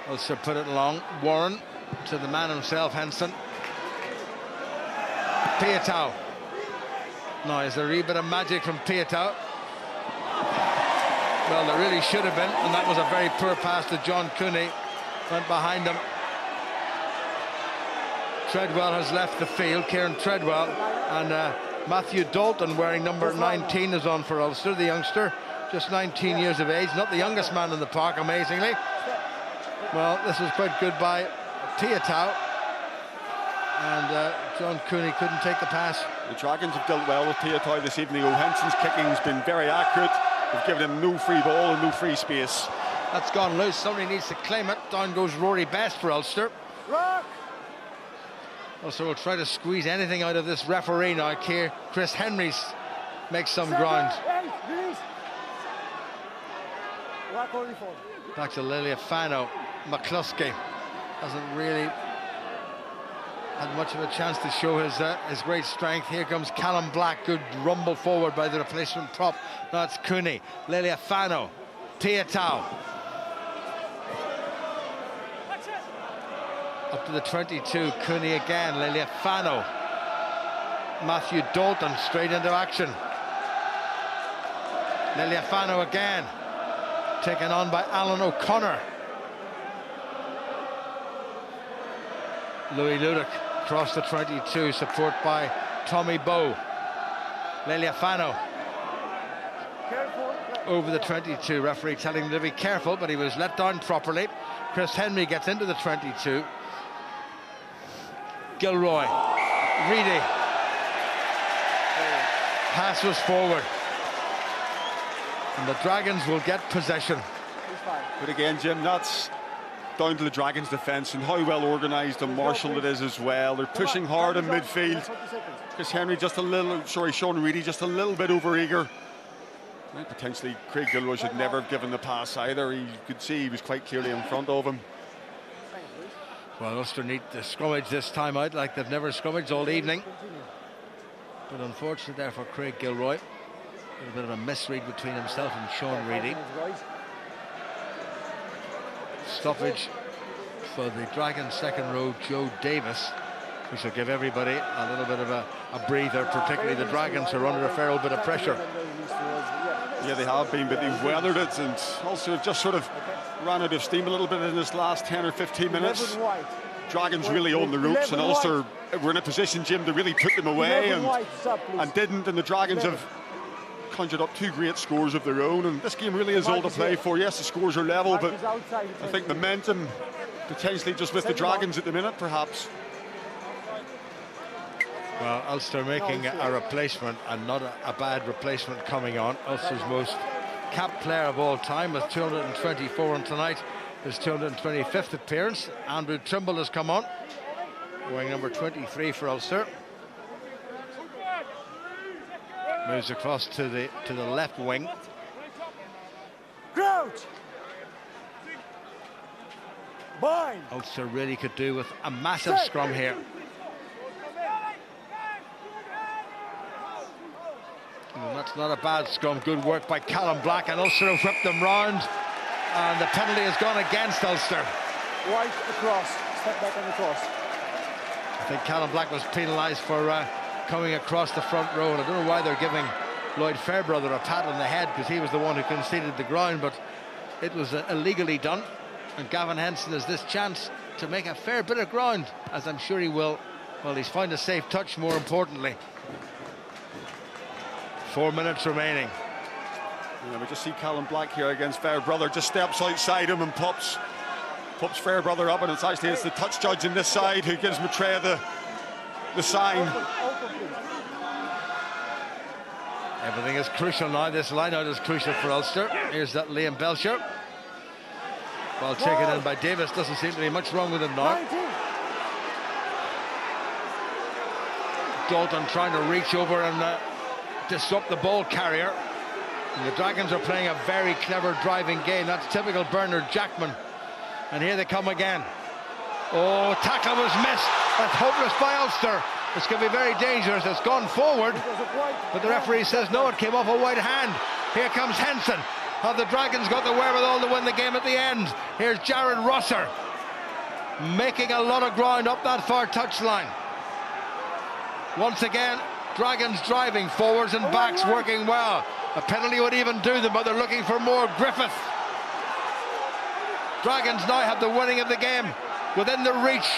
Ulster put it along. Warren to the man himself, Henson. Piatow. Now, is there a wee bit of magic from Piatow? Well, there really should have been, and that was a very poor pass to John Cooney. Went behind him. Treadwell has left the field, Kieran Treadwell, and Matthew Dalton, wearing number 19, is on for Ulster, the youngster, just 19 years of age, not the youngest man in the park, amazingly. Well, this was quite good by Piatow, and John Cooney couldn't take the pass. The Dragons have dealt well with Piatow this evening. O'Henson's kicking has been very accurate. They've given him no free ball and no free space. That's gone loose. Somebody needs to claim it. Down goes Rory Best for Ulster. Ulster will try to squeeze anything out of this referee now. Chris Henry makes some ground. Back to Lealiafano. McCluskey hasn't really had much of a chance to show his great strength. Here comes Callum Black, good rumble forward by the replacement prop. Now it's Cooney, Lealiafano, Piatow. Up to the 22, Cooney again, Lealiafano. Matthew Dalton straight into action. Lealiafano again, taken on by Alan O'Connor. Louis Ludick across the 22, support by Tommy Bowe. Lealiafano over the 22, referee telling him to be careful, but he was let down properly. Chris Henry gets into the 22. Gilroy, Reedy. Pass was forward. And the Dragons will get possession. But again, Jim, that's down to the Dragons' defence and how well organised and marshalled it is as well. They're pushing hard in midfield. Chris Henry just a little, Sean Reedy just a little bit over-eager. Potentially Craig Gilroy should never have given the pass either. You could see he was quite clearly in front of him. Well, Ulster need to scrummage this time out like they've never scrummaged all evening. But unfortunately there for Craig Gilroy. A little bit of a misread between himself and Sean Reedy. Stoppage for the Dragons' second row, Joe Davis, which will give everybody a little bit of a breather, particularly the Dragons, who are under a fair old bit of pressure. Yeah, they have been, but they've weathered it, and also have just sort of ran out of steam a little bit in this last 10 or 15 minutes. Dragons really own the ropes, and Ulster were in a position, Jim, to really put them away, and didn't, and the Dragons have conjured up 2 great scores of their own, and this game really is all to play for. Yes, the scores are level, but I think momentum potentially just with the Dragons at the minute, perhaps. Well, Ulster making a replacement, and not a bad replacement coming on. Ulster's most capped player of all time with 224 on tonight. His 225th appearance. Andrew Trimble has come on, wearing number 23 for Ulster. Moves across to the left wing. Crouch. Bind. Ulster really could do with a massive scrum here. And that's not a bad scrum. Good work by Callum Black, and Ulster have whipped them round. And the penalty has gone against Ulster. Right across. Step back on the cross. I think Callum Black was penalised for coming across the front row, and I don't know why they're giving Lloyd Fairbrother a pat on the head, because he was the one who conceded the ground, but it was illegally done. And Gavin Henson has this chance to make a fair bit of ground, as I'm sure he will. Well, he's found a safe touch, more importantly. 4 minutes remaining. Yeah, we just see Callum Black here against Fairbrother, just steps outside him and pops Fairbrother up, and it's the touch judge on this side who gives Maitreya the sign. Everything is crucial now. This line-out is crucial for Ulster. Here's that Liam Belcher. Well taken in by Davis. Doesn't seem to be much wrong with him now. Dalton trying to reach over and disrupt the ball carrier. And the Dragons are playing a very clever driving game. That's typical Bernard Jackman. And here they come again. Oh, tackle was missed. That's hopeless by Ulster. This could be very dangerous. It's gone forward, but the referee says no, it came off a white hand. Here comes Henson. Have the Dragons got the wherewithal to win the game at the end? Here's Jared Rosser, making a lot of ground up that far touchline. Once again, Dragons driving forwards and backs, working well. A penalty would even do them, but they're looking for more. Griffith. Dragons now have the winning of the game within the reach,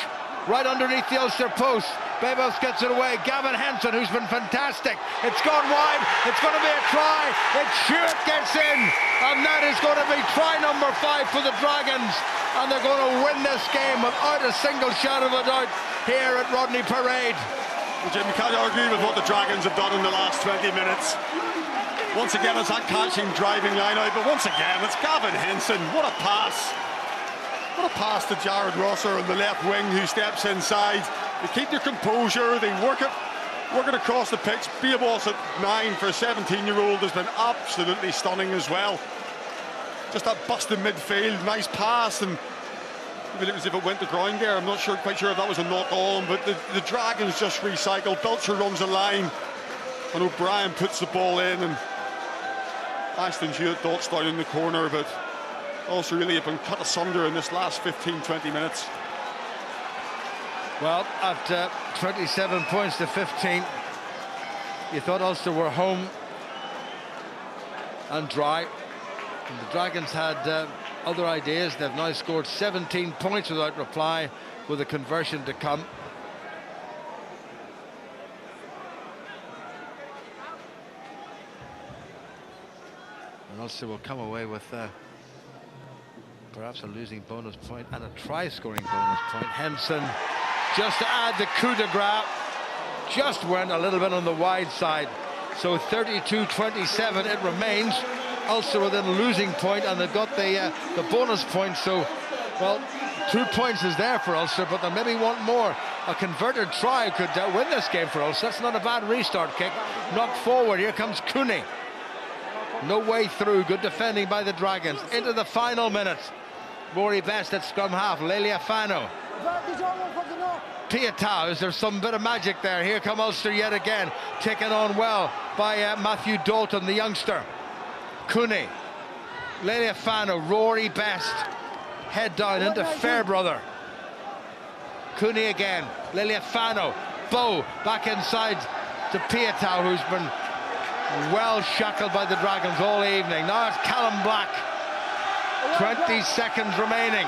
right underneath the Ulster post. Babos gets it away. Gavin Henson, who's been fantastic. It's gone wide. It's going to be a try. It's Hewitt gets in, and that is going to be try number 5 for the Dragons, and they're going to win this game without a single shadow of a doubt here at Rodney Parade. Well, Jim, you can't argue with what the Dragons have done in the last 20 minutes. Once again, it's that catching, driving line out, but once again, it's Gavin Henson. What a pass. What a pass to Jared Rosser on the left wing, who steps inside. They keep their composure, they work it across the pitch. Babos at 9 for a 17-year-old has been absolutely stunning as well. Just that bust in midfield, nice pass, and even as if it went to ground there, I'm not quite sure if that was a knock on, but the Dragons just recycled. Belcher runs a line, and O'Brien puts the ball in, and Ashton Hewitt dots down in the corner, but also really have been cut asunder in this last 15-20 minutes. Well, at 27 points to 15, you thought Ulster were home and dry. And the Dragons had other ideas. They've now scored 17 points without reply, with a conversion to come. And Ulster will come away with perhaps a losing bonus point and a try-scoring bonus point. Henson, just to add the coup de grace, just went a little bit on the wide side. So 32-27 it remains. Ulster within losing point, and they've got the bonus point. So, well, 2 points is there for Ulster, but they maybe want more. A converted try could win this game for Ulster. That's not a bad restart kick. Knocked forward. Here comes Cooney. No way through. Good defending by the Dragons. Into the final minutes. Rory Best at scrum half. Leliafano. Piatau, is there some bit of magic there? Here come Ulster yet again. Taken on well by Matthew Dalton, the youngster. Cooney. Leliafano. Rory Best. Head down into Fairbrother. Cooney again. Leliafano. Bow back inside to Piatau, who's been well shackled by the Dragons all evening. Now it's Callum Black. 20 seconds remaining.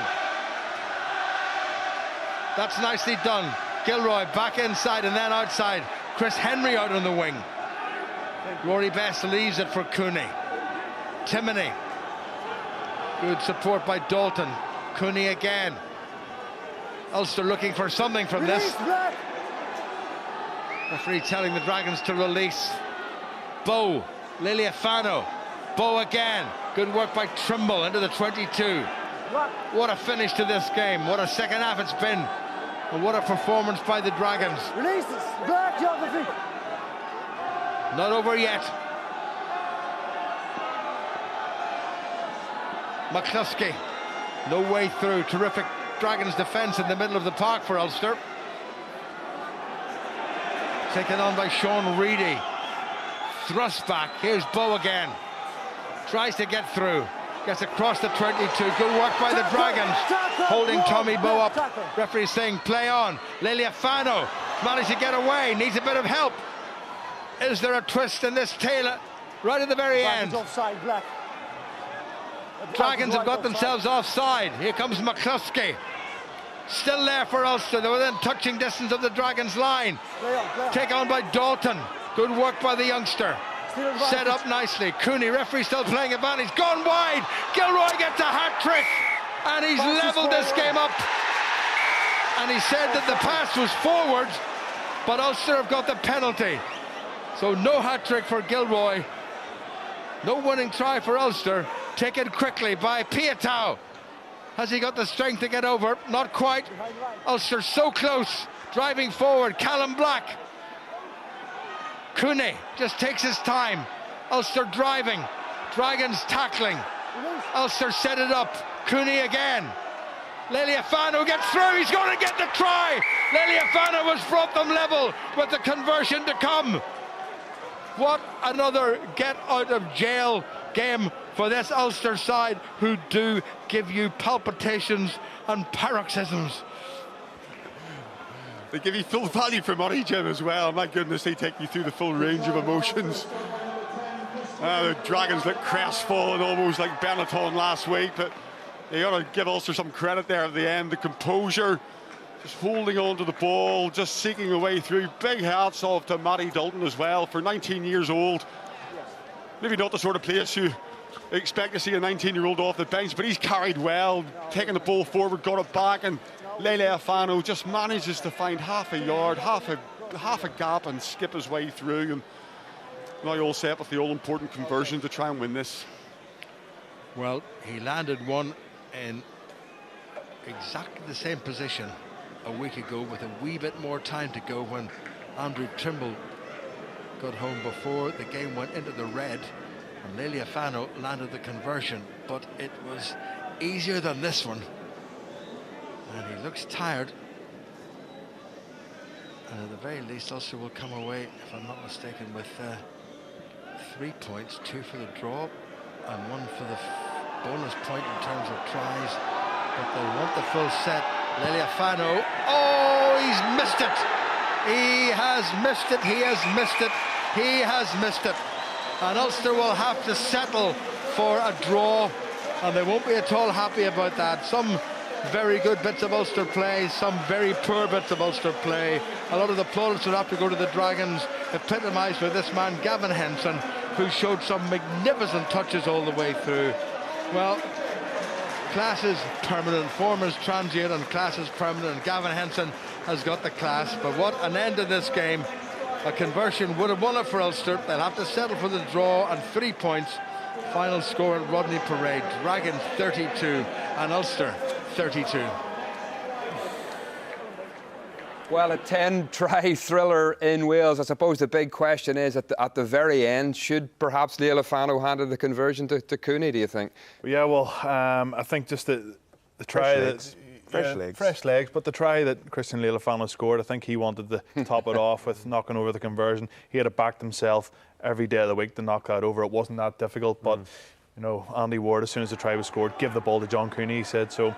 That's nicely done. Gilroy back inside and then outside. Chris Henry out on the wing. Rory Best leaves it for Cooney. Timoney. Good support by Dalton. Cooney again. Ulster looking for something from this. Referee telling the Dragons to release. Bow. Leliafano. Bow again. Good work by Trimble into the 22. What a finish to this game. What a second half it's been. And what a performance by the Dragons. Release this. Black geography. Not over yet. McCluskey. No way through. Terrific Dragons defence in the middle of the park for Ulster. Taken on by Sean Reedy. Thrust back. Here's Bow again. Tries to get through. Gets across the 22. Good work by the Dragons. Holding Tommy Bow up. Referee saying play on. Leliafano managed to get away. Needs a bit of help. Is there a twist in this tail right at the very end? Offside, Black. Dragons have got themselves offside. Here comes McCluskey. Still there for Ulster. They're within touching distance of the Dragons' line. Take on by Dalton. Good work by the youngster. Set up nicely. Cooney, referee still playing advantage. Gone wide. Gilroy gets a hat-trick. And he's levelled this game up. And he said that the pass was forward, but Ulster have got the penalty. So no hat-trick for Gilroy. No winning try for Ulster. Taken quickly by Piatau. Has he got the strength to get over? Not quite. Ulster so close. Driving forward. Callum Black. Cooney just takes his time. Ulster driving. Dragons tackling. Ulster set it up. Cooney again. Leliafano gets through. He's going to get the try. Leliafano has brought them level with the conversion to come. What another get out of jail game for this Ulster side, who do give you palpitations and paroxysms. They give you full value for money, Jim, as well. My goodness, they take you through the full range of emotions. The Dragons look crestfallen, almost like Benetton last week, but they ought to give Ulster some credit there at the end. The composure, just holding on to the ball, just seeking a way through. Big hats off to Matty Dalton as well, for 19 years old. Maybe not the sort of place you expect to see a 19-year-old off the bench, but he's carried well, taking the ball forward, got it back, and Leliafano just manages to find half a yard, half a gap, and skip his way through. And now all set with the all-important conversion to try and win this. Well, he landed one in exactly the same position a week ago with a wee bit more time to go when Andrew Trimble got home before the game went into the red, and Leliafano landed the conversion, but it was easier than this one. And he looks tired. And at the very least, Ulster will come away, if I'm not mistaken, with 3 points, 2 for the draw and 1 for the bonus point in terms of tries. But they want the full set. Leliafano, oh, he's missed it. He has missed it, he has missed it, he has missed it. And Ulster will have to settle for a draw, and they won't be at all happy about that. Some very good bits of Ulster play, some very poor bits of Ulster play. A lot of the plaudits would have to go to the Dragons, epitomised by this man, Gavin Henson, who showed some magnificent touches all the way through. Well, class is permanent, form is transient, and class is permanent, and Gavin Henson has got the class. But what an end to this game. A conversion would have won it for Ulster. They'll have to settle for the draw and 3 points. Final score at Rodney Parade. Dragons 32 and Ulster 32. Well, a 10-try thriller in Wales. I suppose the big question is, at the very end, should perhaps Leo Lafano handed the conversion to Cooney, do you think? Yeah, well, I think just the try fresh legs, but the try that Christian Leo Lafano scored, I think he wanted to top it off with knocking over the conversion. He had it backed himself every day of the week to knock that over. It wasn't that difficult, but you know, Andy Ward, as soon as the try was scored, give the ball to John Cooney, he said. So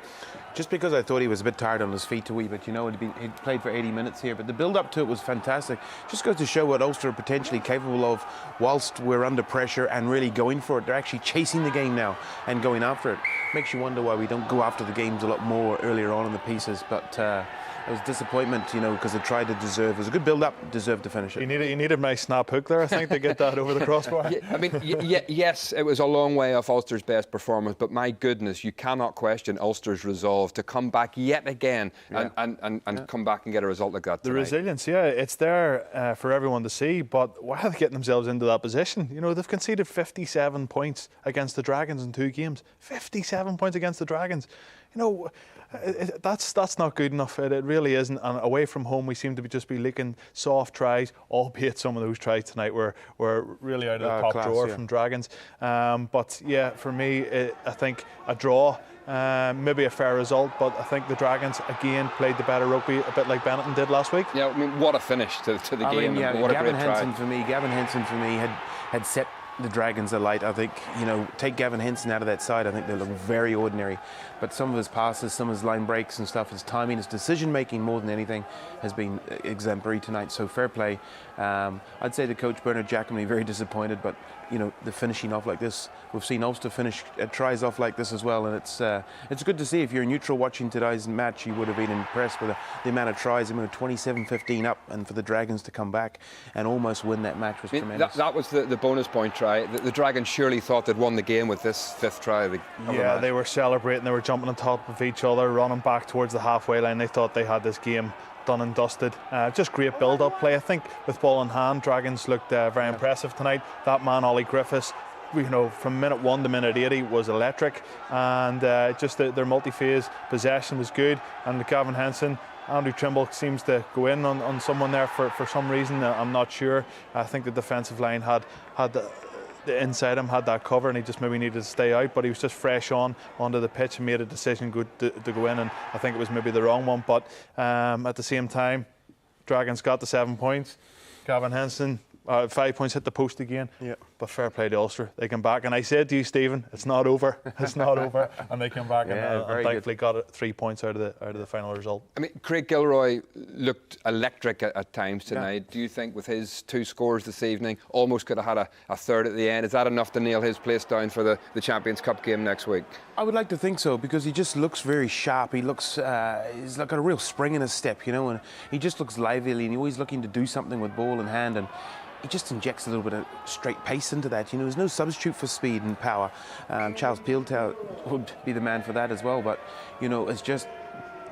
just because I thought he was a bit tired on his feet a wee bit, you know, he'd played for 80 minutes here, but the build-up to it was fantastic. Just goes to show what Ulster are potentially capable of whilst we're under pressure and really going for it. They're actually chasing the game now and going after it. Makes you wonder why we don't go after the games a lot more earlier on in the pieces, but it was disappointment, you know, because they tried to deserve. It was a good build-up, deserved to finish it. You needed a nice snap hook there, I think, to get that over the crossbar. I mean, yes, it was a long way off Ulster's best performance, but my goodness, you cannot question Ulster's resolve to come back yet again and come back and get a result like that tonight. The resilience, yeah, it's there for everyone to see, but why are they getting themselves into that position? You know, they've conceded 57 points against the Dragons in 2 games. 57 points against the Dragons. You know, that's not good enough. It really isn't. And away from home, we seem to just be leaking soft tries, albeit some of those tries tonight were really out of the top drawer from Dragons. But yeah, for me, I think a draw, maybe a fair result, but I think the Dragons again played the better rugby, a bit like Benetton did last week. Yeah, I mean, what a finish to the game. Yeah, what Gavin a great Henson try. Gavin Henson for me had set the Dragons alight. I think, you know, take Gavin Henson out of that side, I think they look very ordinary. But some of his passes, some of his line breaks and stuff, his timing, his decision making more than anything has been exemplary tonight. So fair play. I'd say the coach Bernard Giacometti very disappointed, but you know, the finishing off like this, we've seen Ulster finish tries off like this as well, and it's good to see. If you're neutral watching today's match, you would have been impressed with the amount of tries. I mean, 27-15 up, and for the Dragons to come back and almost win that match was tremendous. That was the bonus point try. The Dragons surely thought they'd won the game with this 5th try. Yeah, they were celebrating, they were jumping on top of each other, running back towards the halfway line. They thought they had this game done and dusted. Just great build-up play. I think with ball in hand, Dragons looked very impressive tonight. That man, Ollie Griffiths, you know, from minute 1 to minute 80 was electric, and just their multi-phase possession was good. And Gavin Henson, Andrew Trimble seems to go in on someone there for some reason. I'm not sure. I think the defensive line had the inside him, had that cover, and he just maybe needed to stay out, but he was just fresh onto the pitch and made a decision to go in, and I think it was maybe the wrong one. But at the same time, Dragons got the 7 points. Gavin Henson, 5 points, hit the post again. Yeah. But fair play to Ulster. They come back, and I said to you, Stephen, it's not over. It's not over. And they came back and thankfully got 3 points out of the final result. I mean, Craig Gilroy looked electric at times tonight. Yeah. Do you think with his 2 scores this evening, almost could have had a third at the end, is that enough to nail his place down for the Champions Cup game next week? I would like to think so, because he just looks very sharp. He looks, he's got a real spring in his step, you know, and he just looks lively, and he's always looking to do something with ball in hand, and he just injects a little bit of straight pace into that. You know, there's no substitute for speed and power. Charles Peeltow would be the man for that as well, but, you know, it's just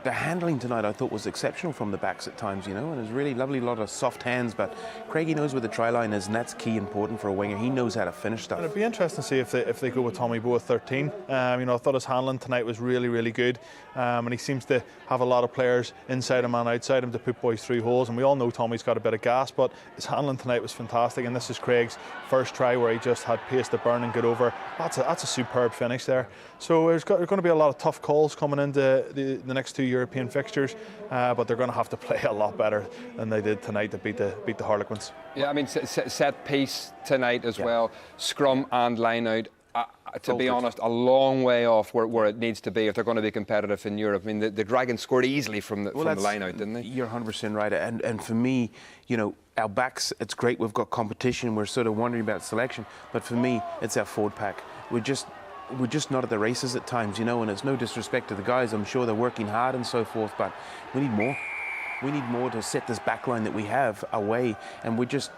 the handling tonight I thought was exceptional from the backs at times, you know, and it was really lovely, a lot of soft hands, but Craigie knows where the try line is, and that's key important for a winger. He knows how to finish stuff. And it'd be interesting to see if they go with Tommy Bowe at 13. You know, I thought his handling tonight was really, really good, and he seems to have a lot of players inside him and outside him to put boys through holes, and we all know Tommy's got a bit of gas, but his handling tonight was fantastic, and this is Craig's first try where he just had pace to burn and get over. That's a superb finish there. So there's going to be a lot of tough calls coming into the next 2 European fixtures, but they're going to have to play a lot better than they did tonight to beat the Harlequins. Yeah, I mean, set piece tonight as well, scrum and line out. To be honest, a long way off where it needs to be if they're going to be competitive in Europe. I mean, the Dragons scored easily from the line out, didn't they? You're 100% right. And for me, you know, our backs, it's great. We've got competition. We're sort of wondering about selection. But for me, it's our forward pack. We're just not at the races at times, you know, and it's no disrespect to the guys. I'm sure they're working hard and so forth, but we need more. We need more to set this back line that we have away, and we're just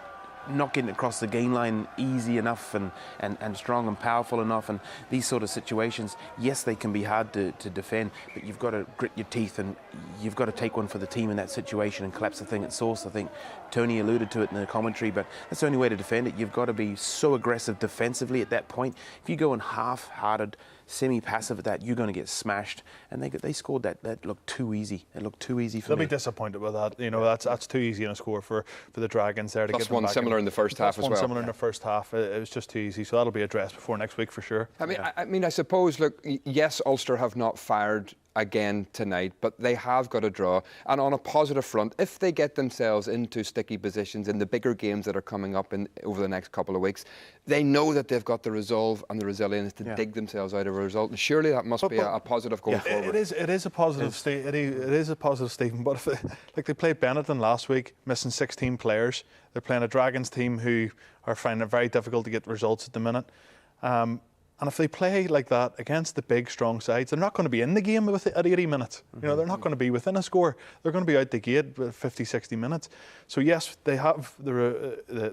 not getting across the gain line easy enough and strong and powerful enough. And these sort of situations, yes, they can be hard to defend, but you've got to grit your teeth and you've got to take one for the team in that situation and collapse the thing at source. I think Tony alluded to it in the commentary, but that's the only way to defend it. You've got to be so aggressive defensively at that point. If you go in half-hearted semi-passive at that, you're going to get smashed. And they scored that. That looked too easy. It looked too easy for They'll me. be disappointed with that. You know, that's too easy in a score for the Dragons there to Plus get them one back similar in the first half as well. One similar in the first half. It was just too easy. So that'll be addressed before next week for sure. I mean, I suppose, look, yes, Ulster have not fired again tonight, but they have got a draw. And on a positive front, if they get themselves into sticky positions in the bigger games that are coming up over the next couple of weeks, they know that they've got the resolve and the resilience to dig themselves out of a result. And surely that must be a positive going forward. It is a positive, Steve. It is a positive, Stephen. But if they played Benetton last week, missing 16 players. They're playing a Dragons team who are finding it very difficult to get results at the minute. And if they play like that against the big, strong sides, they're not going to be in the game at 80 minutes. You know, they're not going to be within a score. They're going to be out the gate with 50, 60 minutes. So yes, they have the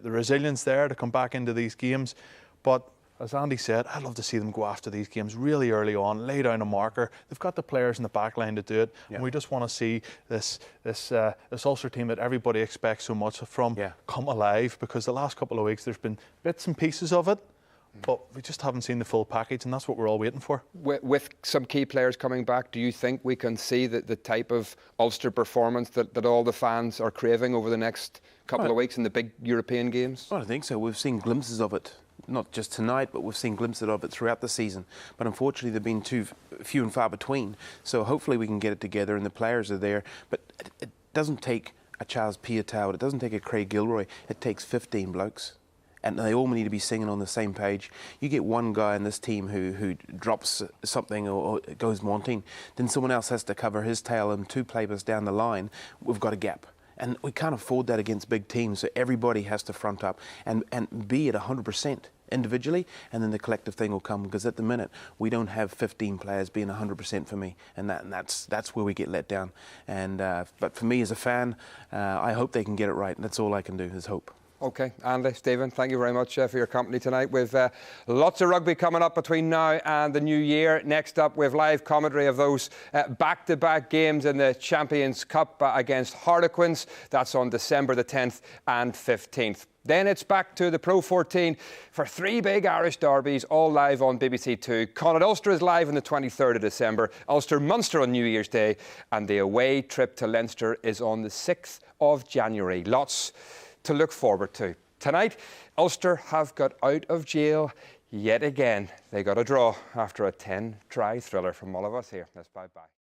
resilience there to come back into these games. But as Andy said, I'd love to see them go after these games really early on, lay down a marker. They've got the players in the back line to do it. Yeah. And we just want to see this Ulster team that everybody expects so much from come alive, because the last couple of weeks there's been bits and pieces of it. But we just haven't seen the full package, and that's what we're all waiting for. With some key players coming back, do you think we can see the type of Ulster performance that all the fans are craving over the next couple of weeks in the big European games? I don't think so. We've seen glimpses of it, not just tonight, but we've seen glimpses of it throughout the season. But unfortunately, they've been too few and far between. So hopefully we can get it together, and the players are there. But it doesn't take a Charles Piatow, it doesn't take a Craig Gilroy. It takes 15 blokes. And they all need to be singing on the same page. You get one guy in this team who drops something or goes wanting, then someone else has to cover his tail, and 2 players down the line, we've got a gap. And we can't afford that against big teams, so everybody has to front up and be at 100% individually, and then the collective thing will come, because at the minute we don't have 15 players being 100% for me, and that's where we get let down. And but for me as a fan, I hope they can get it right, and that's all I can do is hope. OK, Andy, Stephen, thank you very much for your company tonight. We've lots of rugby coming up between now and the new year. Next up, we have live commentary of those back-to-back games in the Champions Cup against Harlequins. That's on December the 10th and 15th. Then it's back to the Pro 14 for 3 big Irish derbies, all live on BBC Two. Connacht Ulster is live on the 23rd of December, Ulster Munster on New Year's Day, and the away trip to Leinster is on the 6th of January. Lots to look forward to. Tonight, Ulster have got out of jail yet again. They got a draw after a 10-try thriller from all of us here. Let's bye-bye.